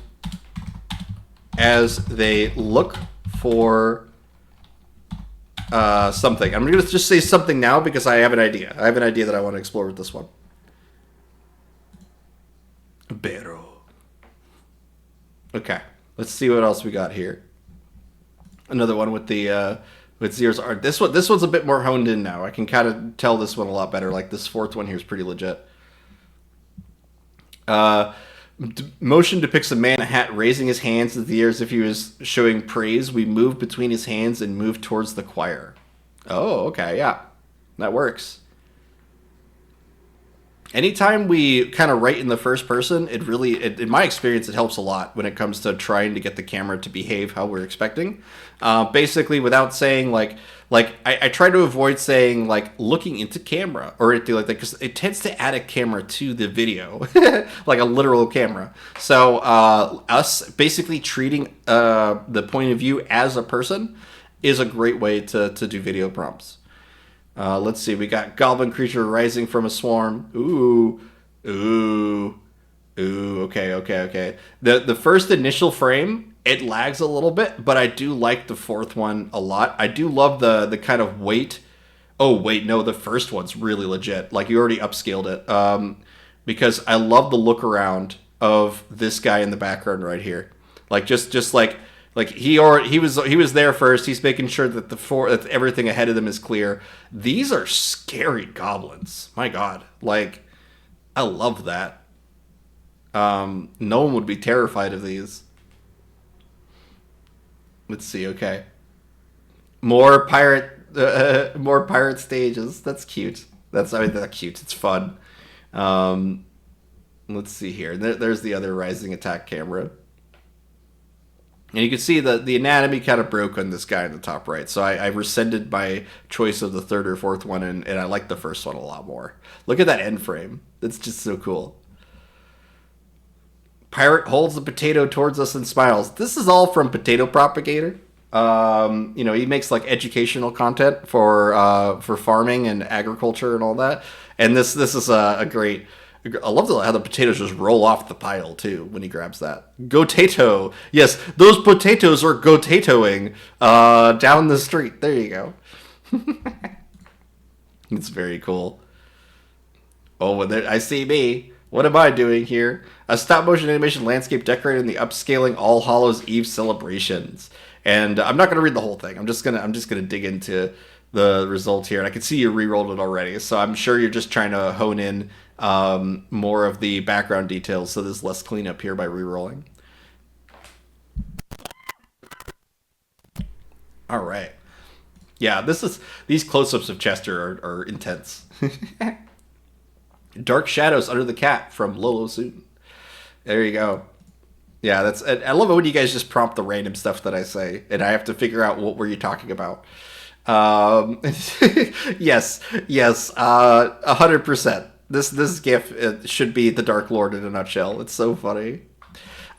as they look for something. I'm going to just say something now because I have an idea. I have an idea that I want to explore with this one. Pero. Okay, let's see what else we got here. Another one with the with Zero's art. This one's a bit more honed in now. I can kind of tell this one a lot better. Like this fourth one here is pretty legit. Motion depicts a man in a hat raising his hands in the air as if he was showing praise. We move between his hands and move towards the choir. Oh, okay, yeah. That works. Anytime we kind of write in the first person, it really, in my experience, it helps a lot when it comes to trying to get the camera to behave how we're expecting. Basically, without saying I try to avoid saying like looking into camera or anything like that because it tends to add a camera to the video, like a literal camera. So us basically treating the point of view as a person is a great way to do video prompts. Let's see. We got goblin creature rising from a swarm. Ooh. Okay. The first initial frame, it lags a little bit, but I do like the fourth one a lot. I do love the kind of weight. Oh, wait, no, the first one's really legit. Like, you already upscaled it. Because I love the look around of this guy in the background right here. Like, just like he was there first. He's making sure that that everything ahead of them is clear. These are scary goblins. My God, like I love that. No one would be terrified of these. Let's see. Okay, more pirate stages. That's cute. That's cute. It's fun. Let's see here. There's the other rising attack camera. And you can see the anatomy kind of broke on this guy in the top right. So I rescinded my choice of the third or fourth one, and I like the first one a lot more. Look at that end frame. That's just so cool. Pirate holds the potato towards us and smiles. This is all from Potato Propagator. He makes like educational content for farming and agriculture and all that. And this is a great... I love how the potatoes just roll off the pile, too, when he grabs that. Go-tato! Yes, those potatoes are go-tatoing down the street. There you go. It's very cool. Oh, I see me. What am I doing here? A stop-motion animation landscape decorated in the upscaling All Hallows Eve celebrations. And I'm not going to read the whole thing. I'm just gonna dig into the results here. And I can see you re-rolled it already, so I'm sure you're just trying to hone in more of the background details so there's less cleanup here by re-rolling. All right. Yeah, these close-ups of Chester are intense. Dark Shadows Under the Cat from Lolo Soon. There you go. Yeah, I love it when you guys just prompt the random stuff that I say, and I have to figure out what were you talking about. Yes, 100%. This GIF should be the Dark Lord in a nutshell. It's so funny.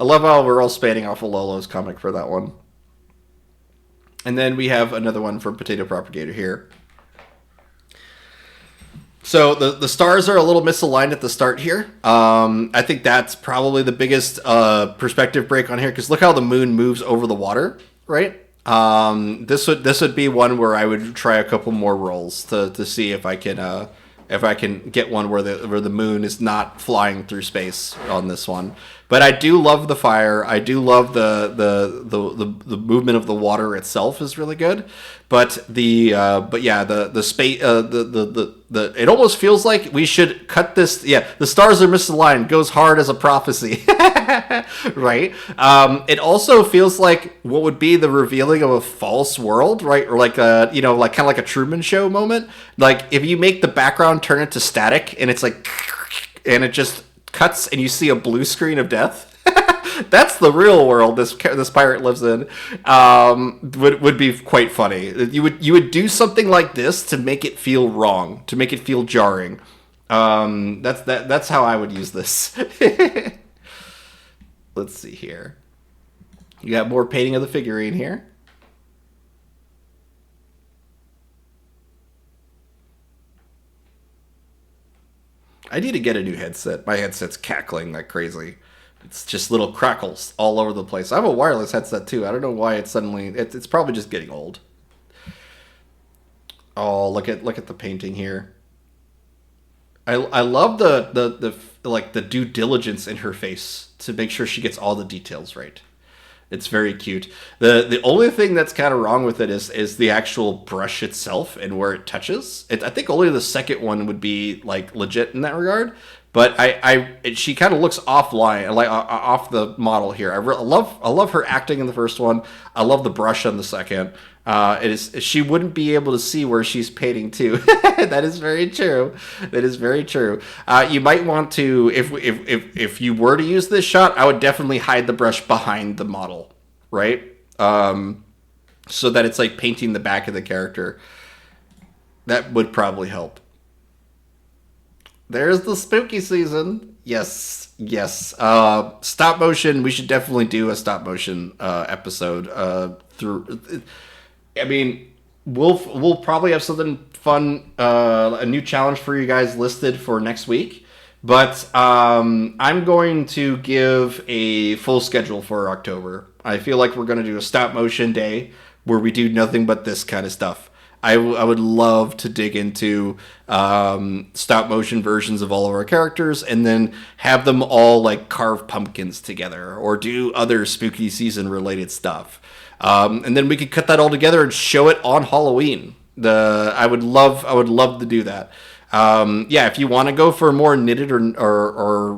I love how we're all spanning off of Lolo's comic for that one. And then we have another one from Potato Propagator here. So the stars are a little misaligned at the start here. I think that's probably the biggest perspective break on here, because look how the moon moves over the water, right? This would be one where I would try a couple more rolls to see if I can get one where the moon is not flying through space on this one. But I do love the fire. I do love the movement of the water itself is really good. But the space it almost feels like we should cut this. Yeah, the stars are misaligned. Goes hard as a prophecy, right? It also feels like what would be the revealing of a false world, right? Or like kind of like a Truman Show moment. Like if you make the background turn into static and it's like, and it just cuts and you see a blue screen of death. That's the real world this pirate lives in. Would be quite funny. You would do something like this to make it feel wrong, to make it feel jarring. That's how I would use this. Let's see here. You got more painting of the figurine here. I need to get a new headset. My headset's cackling like crazy. It's just little crackles all over the place. I have a wireless headset too. I don't know why it's suddenly... It's probably just getting old. Oh, look at the painting here. I love the due diligence in her face to make sure she gets all the details right. It's very cute. The only thing that's kind of wrong with it is the actual brush itself and where it touches. I think only the second one would be like legit in that regard. But she kind of looks offline, like off the model here. I love her acting in the first one. I love the brush on the second. She wouldn't be able to see where she's painting too. That is very true. That is very true. You might want to, if you were to use this shot, I would definitely hide the brush behind the model, right? So that it's like painting the back of the character. That would probably help. There's the spooky season. Yes. Stop motion. We should definitely do a stop motion episode. I mean, we'll probably have something fun, a new challenge for you guys listed for next week. But I'm going to give a full schedule for October. I feel like we're going to do a stop motion day where we do nothing but this kind of stuff. I would love to dig into stop motion versions of all of our characters and then have them all like carve pumpkins together or do other spooky season related stuff. And then we could cut that all together and show it on Halloween. I would love to do that. If you want to go for a more knitted or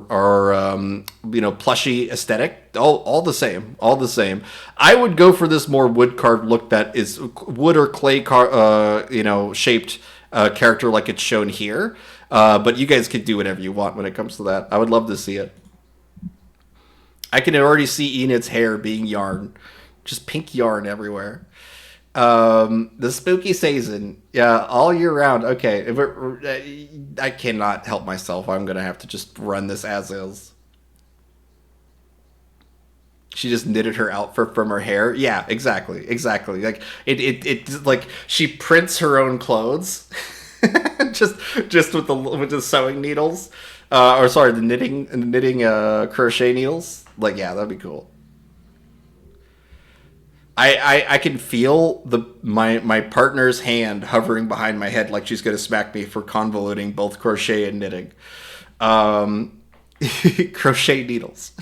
plushy aesthetic, all the same. I would go for this more wood carved look that is wood or clay shaped character like it's shown here. But you guys can do whatever you want when it comes to that. I would love to see it. I can already see Enid's hair being yarn, just pink yarn everywhere. The spooky season, all year round. Okay, I cannot help myself. I'm gonna have to just run this as is. She just knitted her outfit from her hair. Yeah, exactly. Like it like she prints her own clothes, just with the sewing needles, the knitting crochet needles. Like, yeah, that'd be cool. I can feel my partner's hand hovering behind my head like she's going to smack me for convoluting both crochet and knitting. Crochet needles.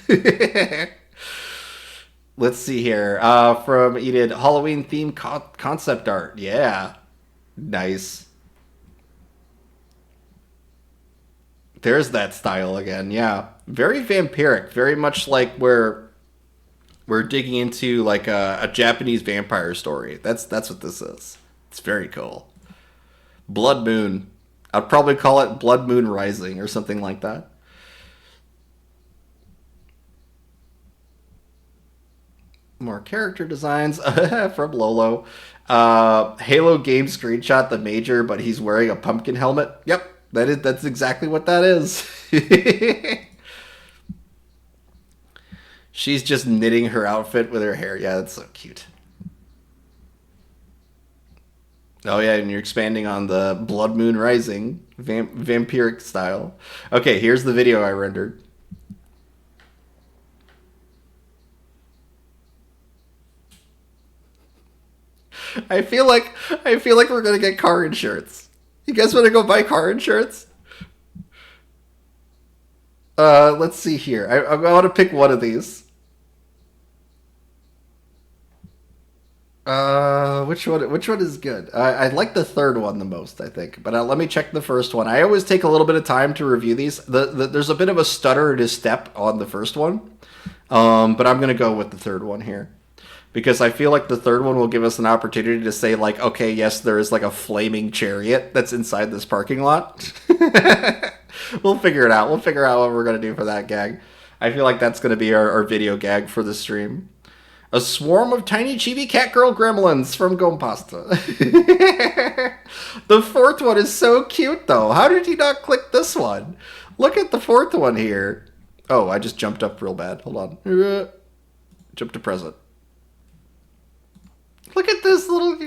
Let's see here. From Enid, Halloween themed concept art. Yeah. Nice. There's that style again. Yeah. Very vampiric. Very much like where we're digging into like a Japanese vampire story. That's what this is. It's very cool. Blood Moon. I'd probably call it Blood Moon Rising or something like that. More character designs from Lolo. Halo game screenshot the Major, but he's wearing a pumpkin helmet. Yep, that's exactly what that is. She's just knitting her outfit with her hair. Yeah, that's so cute. Oh yeah, and you're expanding on the Blood Moon Rising vampiric style. Okay, here's the video I rendered. I feel like we're gonna get car insurance. You guys want to go buy car insurance? Let's see here. I want to pick one of these. Which one is good? I like the third one the most, I think. But let me check the first one. I always take a little bit of time to review these. There's a bit of a stutter in his step on the first one. But I'm gonna go with the third one here. Because I feel like the third one will give us an opportunity to say, like, okay, yes, there is like a flaming chariot that's inside this parking lot. We'll figure it out. We'll figure out what we're going to do for that gag. I feel like that's going to be our video gag for the stream. A swarm of tiny chibi cat girl gremlins from Gompasta. The fourth one is so cute, though. How did you not click this one? Look at the fourth one here. Oh, I just jumped up real bad. Hold on. Jump to present. Look at this little...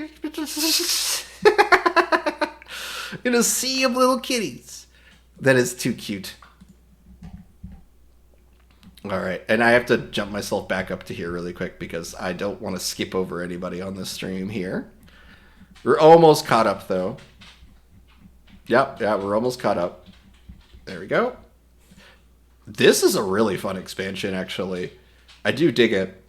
in a sea of little kitties. That is too cute. All right, and I have to jump myself back up to here really quick because I don't want to skip over anybody on this stream here. We're almost caught up, though. Yep, yeah, we're almost caught up. There we go. This is a really fun expansion, actually. I do dig it.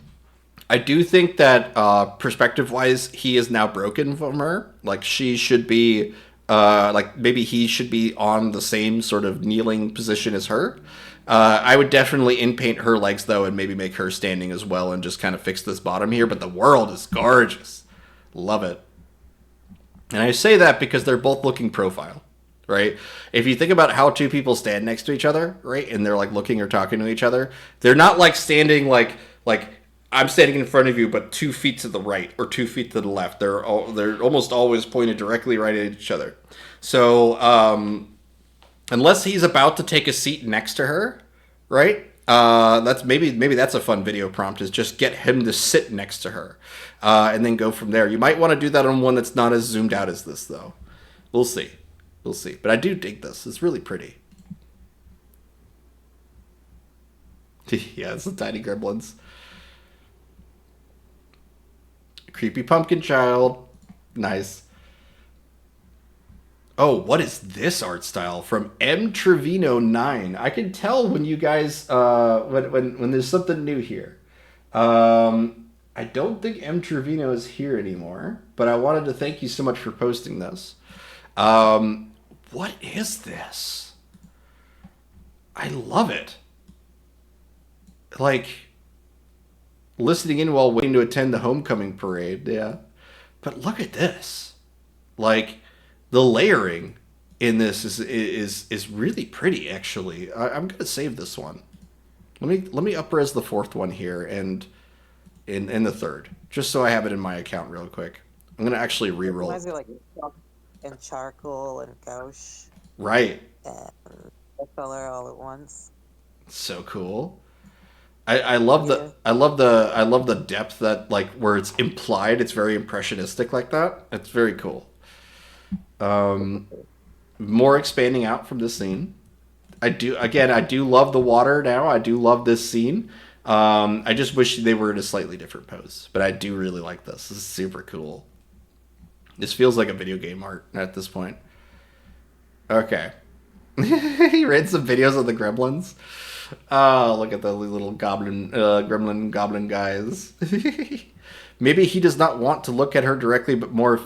I do think that perspective-wise, he is now broken from her. Like, she should be... like, maybe he should be on the same sort of kneeling position as her. I would definitely inpaint her legs, though, and maybe make her standing as well and just kind of fix this bottom here. But the world is gorgeous. Love it. And I say that because they're both looking profile, right? If you think about how two people stand next to each other, right, and they're, like, looking or talking to each other, they're not, like, standing like I'm standing in front of you, but 2 feet to the right or 2 feet to the left. They're almost always pointed directly right at each other. So, unless he's about to take a seat next to her, right? That's maybe that's a fun video prompt, is just get him to sit next to her, and then go from there. You might want to do that on one that's not as zoomed out as this, though. We'll see. We'll see. But I do dig this. It's really pretty. Yeah, it's the tiny gremlins. Creepy pumpkin child. Nice. Oh, what is this art style from M Trevino 9? I can tell when you guys when there's something new here. I don't think M Trevino is here anymore, but I wanted to thank you so much for posting this. What is this? I love it. Like, listening in while waiting to attend the homecoming parade, yeah. But look at this. Like, the layering in this is really pretty, actually. I'm gonna save this one. Let me up-res the fourth one here and in the third, just so I have it in my account real quick. I'm gonna actually re-roll. Reminds me of, like, chalk and charcoal and gouache Right. and color all at once. So cool. I love the depth that, like, where it's implied, it's very impressionistic like that. It's very cool. More expanding out from this scene. I do love the water now. I do love this scene. I just wish they were in a slightly different pose, but I do really like this. This is super cool. This feels like a video game art at this point. Okay. He read some videos of the gremlins. Oh, look at the little gremlin goblin guys. Maybe he does not want to look at her directly, but more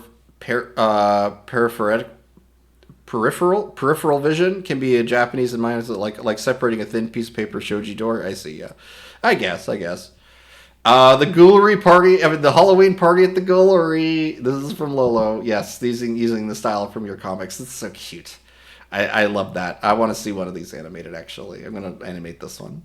peripheral vision can be a Japanese in mind, like separating a thin piece of paper shoji door. I see, yeah. I guess. The Ghoulery party, the Halloween party at the Ghoulery. This is from Lolo. Yes, using the style from your comics. It's so cute. I love that. I want to see one of these animated, actually. I'm going to animate this one.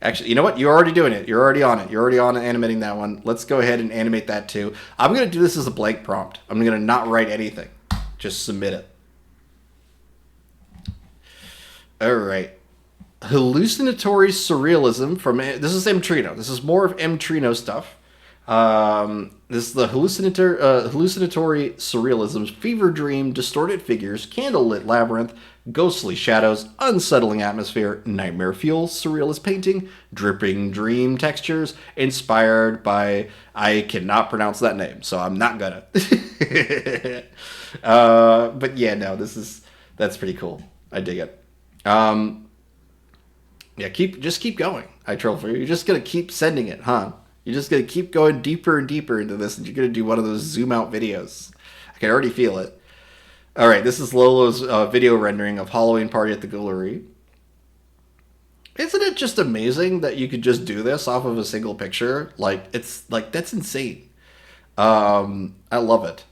Actually, you know what? You're already doing it. You're already on it. You're already on animating that one. Let's go ahead and animate that too. I'm going to do this as a blank prompt. I'm going to not write anything. Just submit it. All right. Hallucinatory surrealism from... This is M. Trino. This is more of M. Trino stuff. This is the hallucinatory surrealism, fever dream, distorted figures, candlelit labyrinth, ghostly shadows, unsettling atmosphere, nightmare fuel, surrealist painting, dripping dream textures, inspired by... I cannot pronounce that name, so I'm not gonna. But yeah, no, that's pretty cool. I dig it. Yeah, just keep going. I troll for you. You're just gonna keep sending it, huh? You're just going to keep going deeper and deeper into this, and you're going to do one of those zoom out videos. I can already feel it. All right, this is Lolo's video rendering of Halloween Party at the Ghoulery. Isn't it just amazing that you could just do this off of a single picture? Like, that's insane. I love it.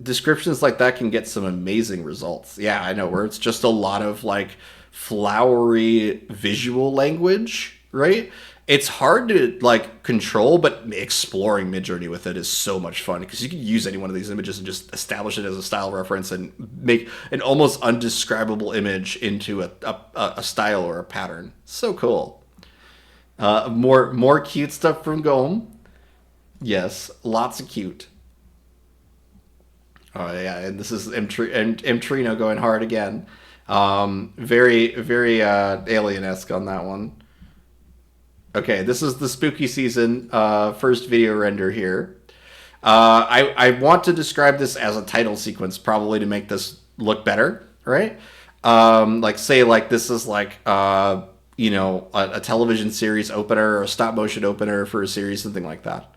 descriptions like that can get some amazing results. Yeah, I know, where it's just a lot of like flowery visual language, right? It's hard to like control, but exploring Midjourney with it is so much fun because you can use any one of these images and just establish it as a style reference and make an almost undescribable image into a style or a pattern. So cool. More cute stuff from Gome. Yes, lots of cute. Oh yeah, and this is Trino going hard again. Very alien-esque on that one. Okay, this is the spooky season first video render here. I want to describe this as a title sequence, probably to make this look better, right? Like say like this is like you know, a television series opener or a stop motion opener for a series, something like that.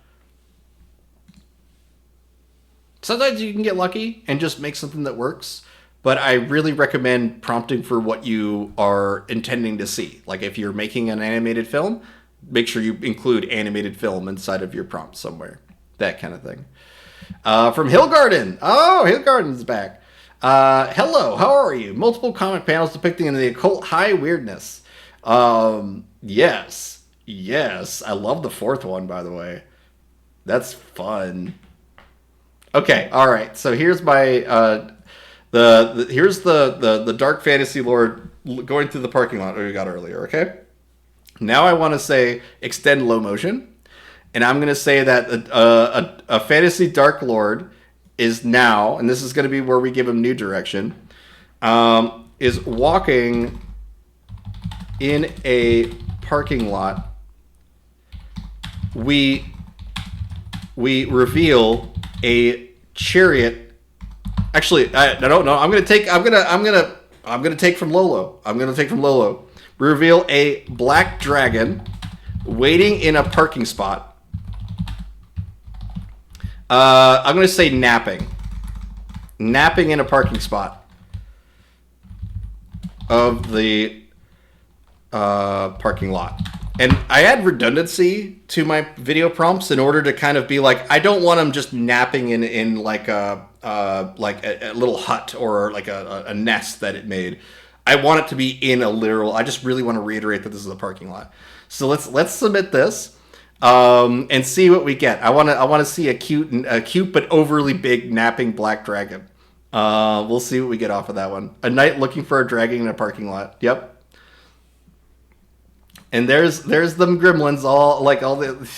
Sometimes you can get lucky and just make something that works, but I really recommend prompting for what you are intending to see. Like if you're making an animated film, make sure you include animated film inside of your prompt somewhere. That kind of thing. From Hillgarden. Oh, Hillgarden's back. Hello, how are you? Multiple comic panels depicting the occult high weirdness. Yes. I love the fourth one, by the way. That's fun. Okay, all right. So here's my here's the dark fantasy lord going through the parking lot we got earlier. Okay. Now I want to say extend low motion, and I'm going to say that a fantasy dark lord is now, and this is going to be where we give him new direction, is walking in a parking lot. We reveal a chariot. Actually, I don't know. I'm gonna take from Lolo. We reveal a black dragon waiting in a parking spot. I'm gonna say napping in a parking spot of the parking lot. And I add redundancy to my video prompts in order to kind of be like, I don't want them just napping in like a little hut or like a nest that it made. I want it to be in a literal. I just really want to reiterate that this is a parking lot. So let's submit this and see what we get. I want to see a cute but overly big napping black dragon. We'll see what we get off of that one. A knight looking for a dragon in a parking lot. Yep. And there's them gremlins all the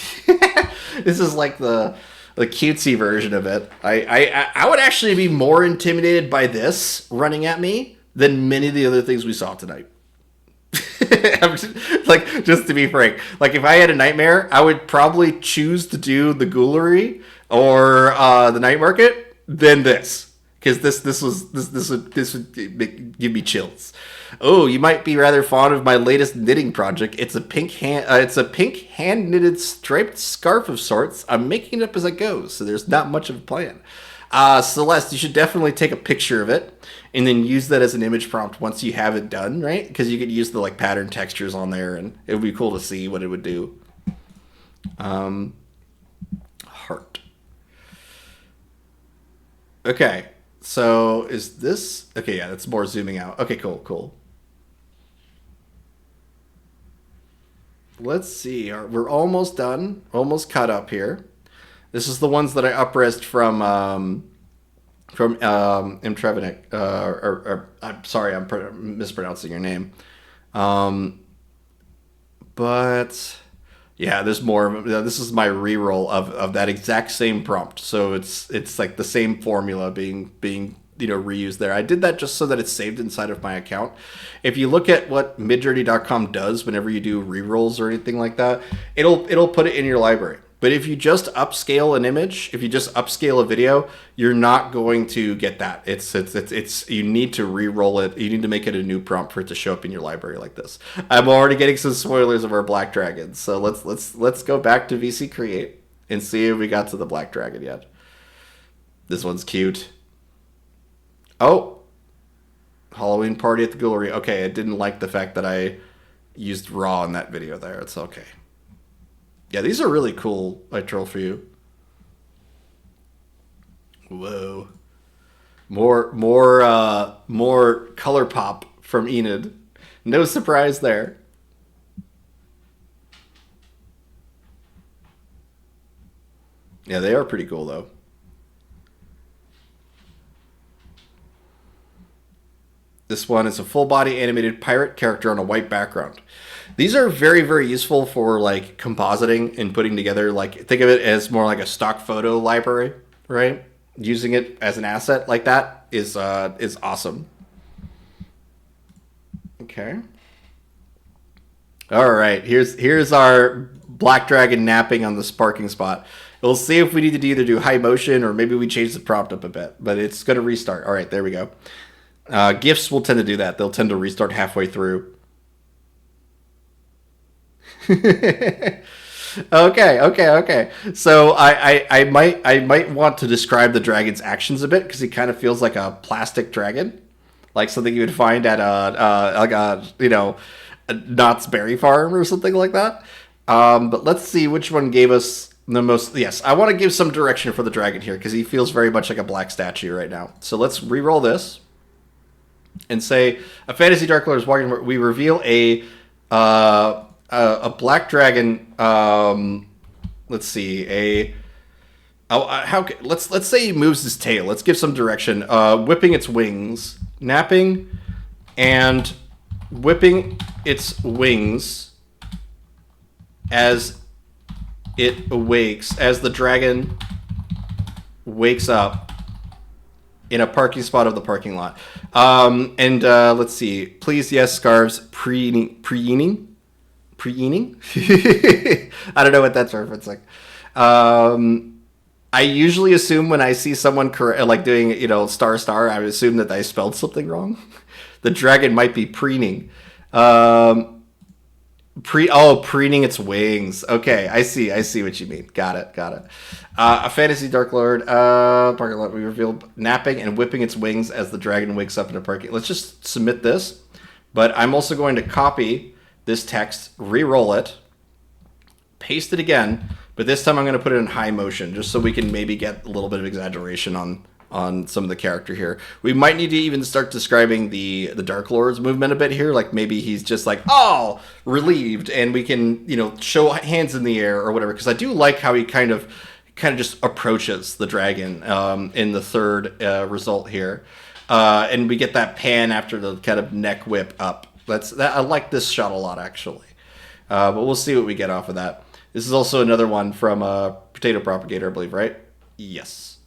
this is like the cutesy version of it. I would actually be more intimidated by this running at me than many of the other things we saw tonight. just to be frank, like if I had a nightmare, I would probably choose to do the Ghoulery or the Night Market than this. Because this would give me chills. Oh, you might be rather fond of my latest knitting project. It's a pink hand knitted striped scarf of sorts. I'm making it up as I go, so there's not much of a plan. Celeste, you should definitely take a picture of it and then use that as an image prompt once you have it done, right? Because you could use the like pattern textures on there, and it would be cool to see what it would do. Heart. Okay. So is this okay? Yeah, that's more zooming out. Okay, cool. Let's see. We're almost done. Almost caught up here. This is the ones that I up-resed from Imtrevenik. I'm sorry, I'm mispronouncing your name. But yeah, there's more. This is my reroll of that exact same prompt. So it's like the same formula being reused there. I did that just so that it's saved inside of my account. If you look at what midjourney.com does whenever you do rerolls or anything like that, it'll put it in your library. But if you just upscale an image, if you just upscale a video, you're not going to get that. It's you need to re-roll it. You need to make it a new prompt for it to show up in your library like this. I'm already getting some spoilers of our Black Dragon. So let's go back to VC Create and see if we got to the Black Dragon yet. This one's cute. Oh, Halloween party at the Ghoulery. Okay, I didn't like the fact that I used raw in that video there. It's okay. Yeah, these are really cool. I troll for you. Whoa. More color pop from Enid. No surprise there. Yeah, they are pretty cool though. This one is a full body animated pirate character on a white background. These are very, very useful for like compositing and putting together. Like, think of it as more like a stock photo library, right? Using it as an asset like that is awesome. Okay. All right. Here's our black dragon napping on the parking spot. We'll see if we need to either do high motion or maybe we change the prompt up a bit, but it's going to restart. All right, there we go. GIFs will tend to do that. They'll tend to restart halfway through. Okay. So I might want to describe the dragon's actions a bit because he kind of feels like a plastic dragon, like something you would find at a Knott's Berry Farm or something like that. But let's see which one gave us the most. Yes, I want to give some direction for the dragon here because he feels very much like a black statue right now. So let's re-roll this and say a fantasy Dark Lord is walking. We reveal a black dragon. Let's see let's say he moves his tail. Let's give some direction. Whipping its wings, napping, and whipping its wings as it awakes, as the dragon wakes up in a parking spot of the parking lot. Let's see. Please, yes, scarves pre-eating. I don't know what that's referencing. I usually assume when I see someone doing, star, I would assume that I spelled something wrong. The dragon might be preening. Preening its wings. Okay, I see what you mean. Got it. A fantasy Dark Lord parking lot. We revealed napping and whipping its wings as the dragon wakes up in a parking. Let's just submit this. But I'm also going to copy this text, re-roll it, paste it again, but this time I'm going to put it in high motion just so we can maybe get a little bit of exaggeration on some of the character here. We might need to even start describing the Dark Lord's movement a bit here, like maybe he's just like, oh, relieved, and we can, show hands in the air or whatever, because I do like how he kind of just approaches the dragon in the third result here. And we get that pan after the kind of neck whip up. I like this shot a lot, actually. But we'll see what we get off of that. This is also another one from Potato Propagator, I believe, right? Yes.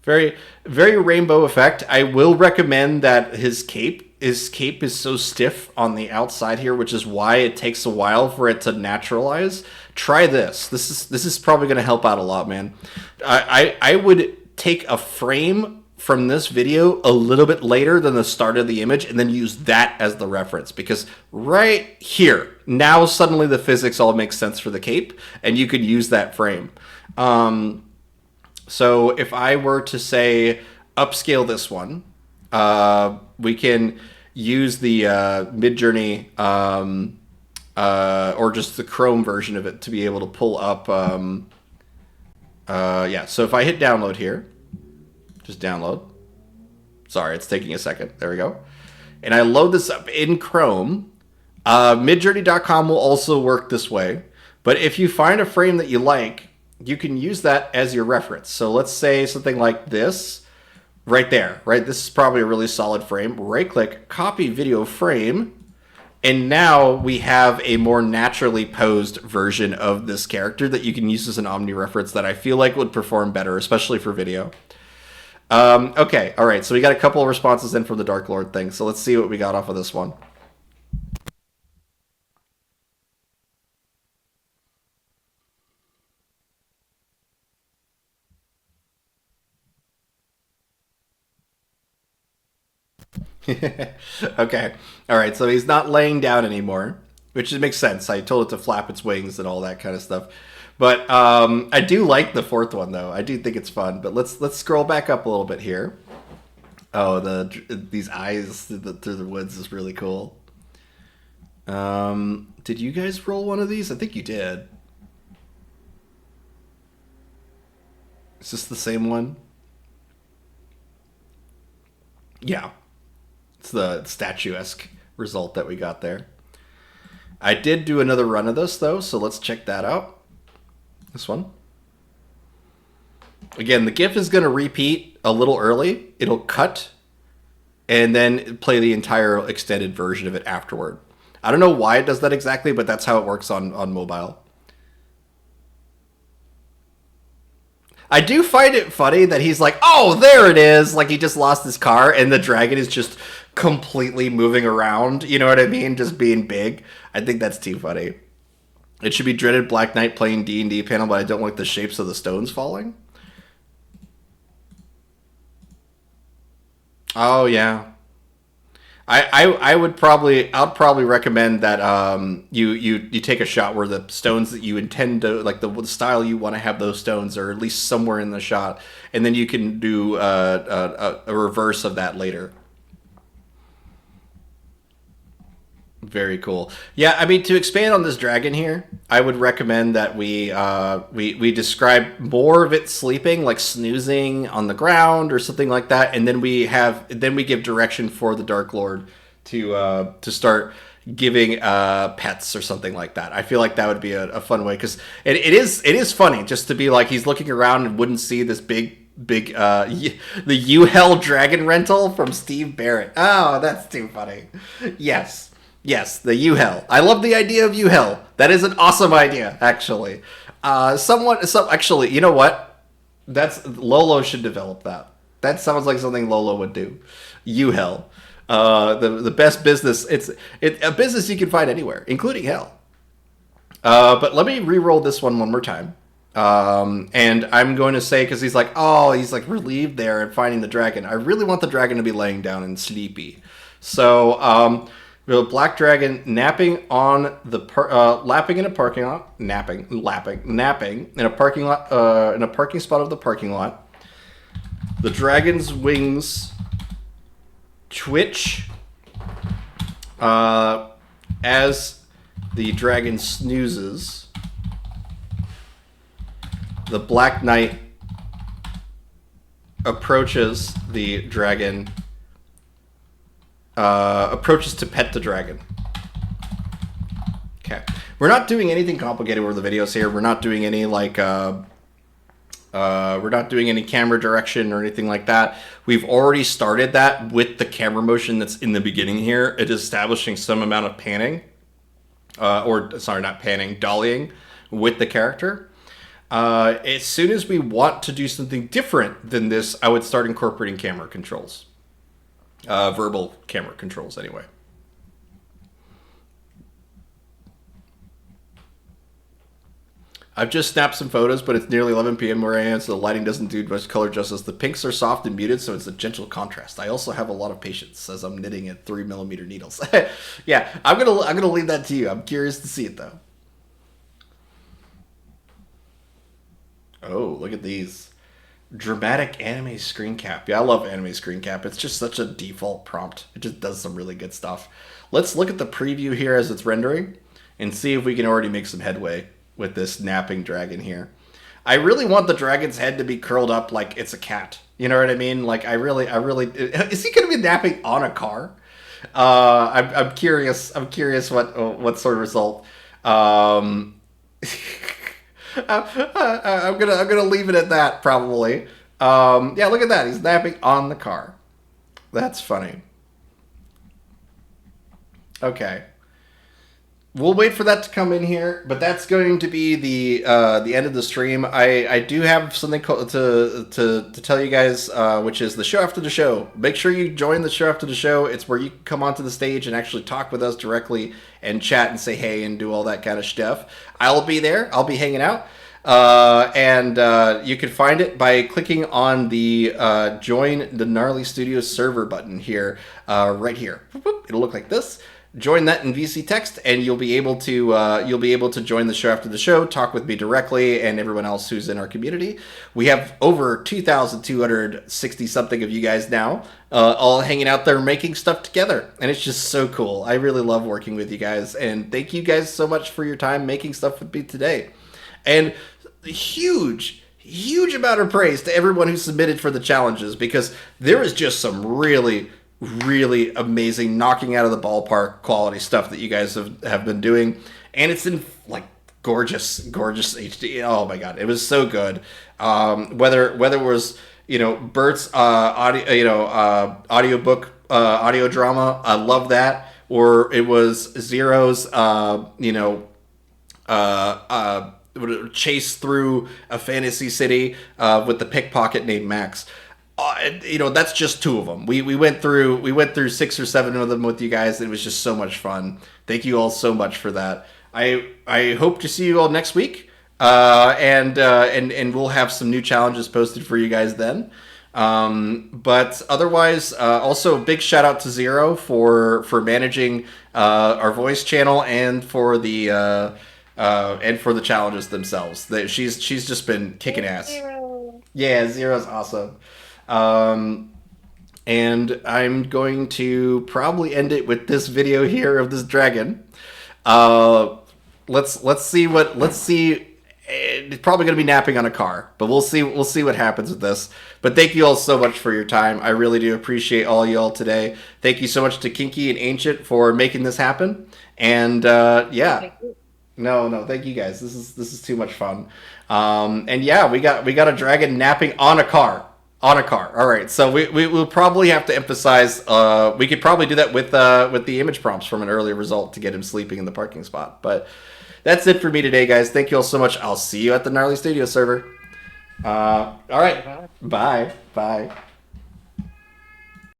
Very, very rainbow effect. I will recommend that his cape is so stiff on the outside here, which is why it takes a while for it to naturalize. Try this. This is probably going to help out a lot, man. I would take a frame from this video a little bit later than the start of the image and then use that as the reference, because right here, now suddenly the physics all makes sense for the cape and you could use that frame. So if I were to say upscale this one, we can use the Midjourney or just the Chrome version of it to be able to pull up. So if I hit download here, just download. Sorry, it's taking a second. There we go. And I load this up in Chrome. Midjourney.com will also work this way. But if you find a frame that you like, you can use that as your reference. So let's say something like this right there, right? This is probably a really solid frame. Right click, copy video frame. And now we have a more naturally posed version of this character that you can use as an Omni reference that I feel like would perform better, especially for video. Okay, all right, so we got a couple of responses in from the Dark Lord thing, so let's see what we got off of this one. Okay, all right, so he's not laying down anymore, which makes sense. I told it to flap its wings and all that kind of stuff. But I do like the fourth one, though. I do think it's fun. But let's scroll back up a little bit here. Oh, these eyes through the woods is really cool. Did you guys roll one of these? I think you did. Is this the same one? Yeah. It's the statuesque result that we got there. I did do another run of this, though, so let's check that out. This one. Again, the GIF is going to repeat a little early. It'll cut and then play the entire extended version of it afterward. I don't know why it does that exactly, but that's how it works on mobile. I do find it funny that he's like, oh, there it is. Like he just lost his car and the dragon is just completely moving around. You know what I mean? Just being big. I think that's too funny. It should be dreaded Black Knight playing D&D panel, but I don't like the shapes of the stones falling. Oh, yeah. I'd probably recommend that you take a shot where the stones that you intend to, like the style you want to have those stones are at least somewhere in the shot, and then you can do a reverse of that later. Very cool. Yeah, I mean, to expand on this dragon here, I would recommend that we describe more of it sleeping, like snoozing on the ground or something like that, and then we give direction for the Dark Lord to start giving pets or something like that. I feel like that would be a fun way, because it is funny just to be like he's looking around and wouldn't see this big the U-Hell dragon rental from Steve Barrett. Oh, that's too funny. Yes, the U-Hell. I love the idea of U-Hell. That is an awesome idea, actually. Actually, you know what? That's Lolo should develop that. That sounds like something Lolo would do. U-Hell. The best business. It's a business you can find anywhere, including hell. But let me re-roll this one more time. And I'm going to say, because he's like relieved there at finding the dragon. I really want the dragon to be laying down and sleepy. So, black dragon napping on the lapping in a parking lot, napping in a parking lot, in a parking spot of the parking lot. The dragon's wings twitch as the dragon snoozes. The Black Knight approaches the dragon. Approaches to pet the dragon. Okay. We're not doing anything complicated with the videos here. We're not doing any we're not doing any camera direction or anything like that. We've already started that with the camera motion that's in the beginning here. It is establishing some amount of panning. Dollying with the character. As soon as we want to do something different than this, I would start incorporating camera controls. Verbal camera controls, anyway. I've just snapped some photos, but it's nearly 11 p.m. where I am, so the lighting doesn't do much color justice. The pinks are soft and muted, so it's a gentle contrast. I also have a lot of patience as I'm knitting at 3mm needles. Yeah, I'm gonna leave that to you. I'm curious to see it though. Oh, look at these. Dramatic anime screen cap. Yeah, I love anime screen cap. It's just such a default prompt. It just does some really good stuff. Let's look at the preview here as it's rendering and see if we can already make some headway with this napping dragon here. I really want the dragon's head to be curled up like it's a cat. You know what I mean? Like I really is he going to be napping on a car? I'm curious. I'm curious what sort of result. I'm gonna leave it at that probably. Yeah, look at that. He's napping on the car. That's funny. Okay. We'll wait for that to come in here, but that's going to be the end of the stream. I do have something to tell you guys, which is the show after the show. Make sure you join the show after the show. It's where you come onto the stage and actually talk with us directly and chat and say hey and do all that kind of stuff. I'll be there. I'll be hanging out. And you can find it by clicking on the join the Gnarly Studios server button here, right here. It'll look like this. Join that in VC text, and you'll be able to join the show after the show, talk with me directly, and everyone else who's in our community. We have over 2,260 something of you guys now, all hanging out there making stuff together, and it's just so cool. I really love working with you guys, and thank you guys so much for your time making stuff with me today. And huge amount of praise to everyone who submitted for the challenges, because there is just some really really amazing, knocking out of the ballpark quality stuff that you guys have been doing, and it's in like gorgeous HD. Oh my god, it was so good. Whether it was Bert's audiobook audio drama, I love that, or it was Zero's chase through a fantasy city with the pickpocket named Max. That's just 2 of them. We went through 6 or 7 of them with you guys. It was just so much fun. Thank you all so much for that. I hope to see you all next week, and we'll have some new challenges posted for you guys then. But otherwise, also a big shout out to Zero for managing our voice channel and for the challenges themselves. She's just been kicking ass. Zero. Yeah, Zero's awesome. And I'm going to probably end it with this video here of this dragon. Let's see. It's probably going to be napping on a car, but we'll see what happens with this. But thank you all so much for your time. I really do appreciate all y'all today. Thank you so much to Kinky and Ancient for making this happen. And yeah. No, thank you guys. This is too much fun. And yeah, we got a dragon napping on a car. On a car. All right. So we'll probably have to emphasize. We could probably do that with the image prompts from an earlier result to get him sleeping in the parking spot. But that's it for me today, guys. Thank you all so much. I'll see you at the Gnarly Studio server. All right. Bye. Bye.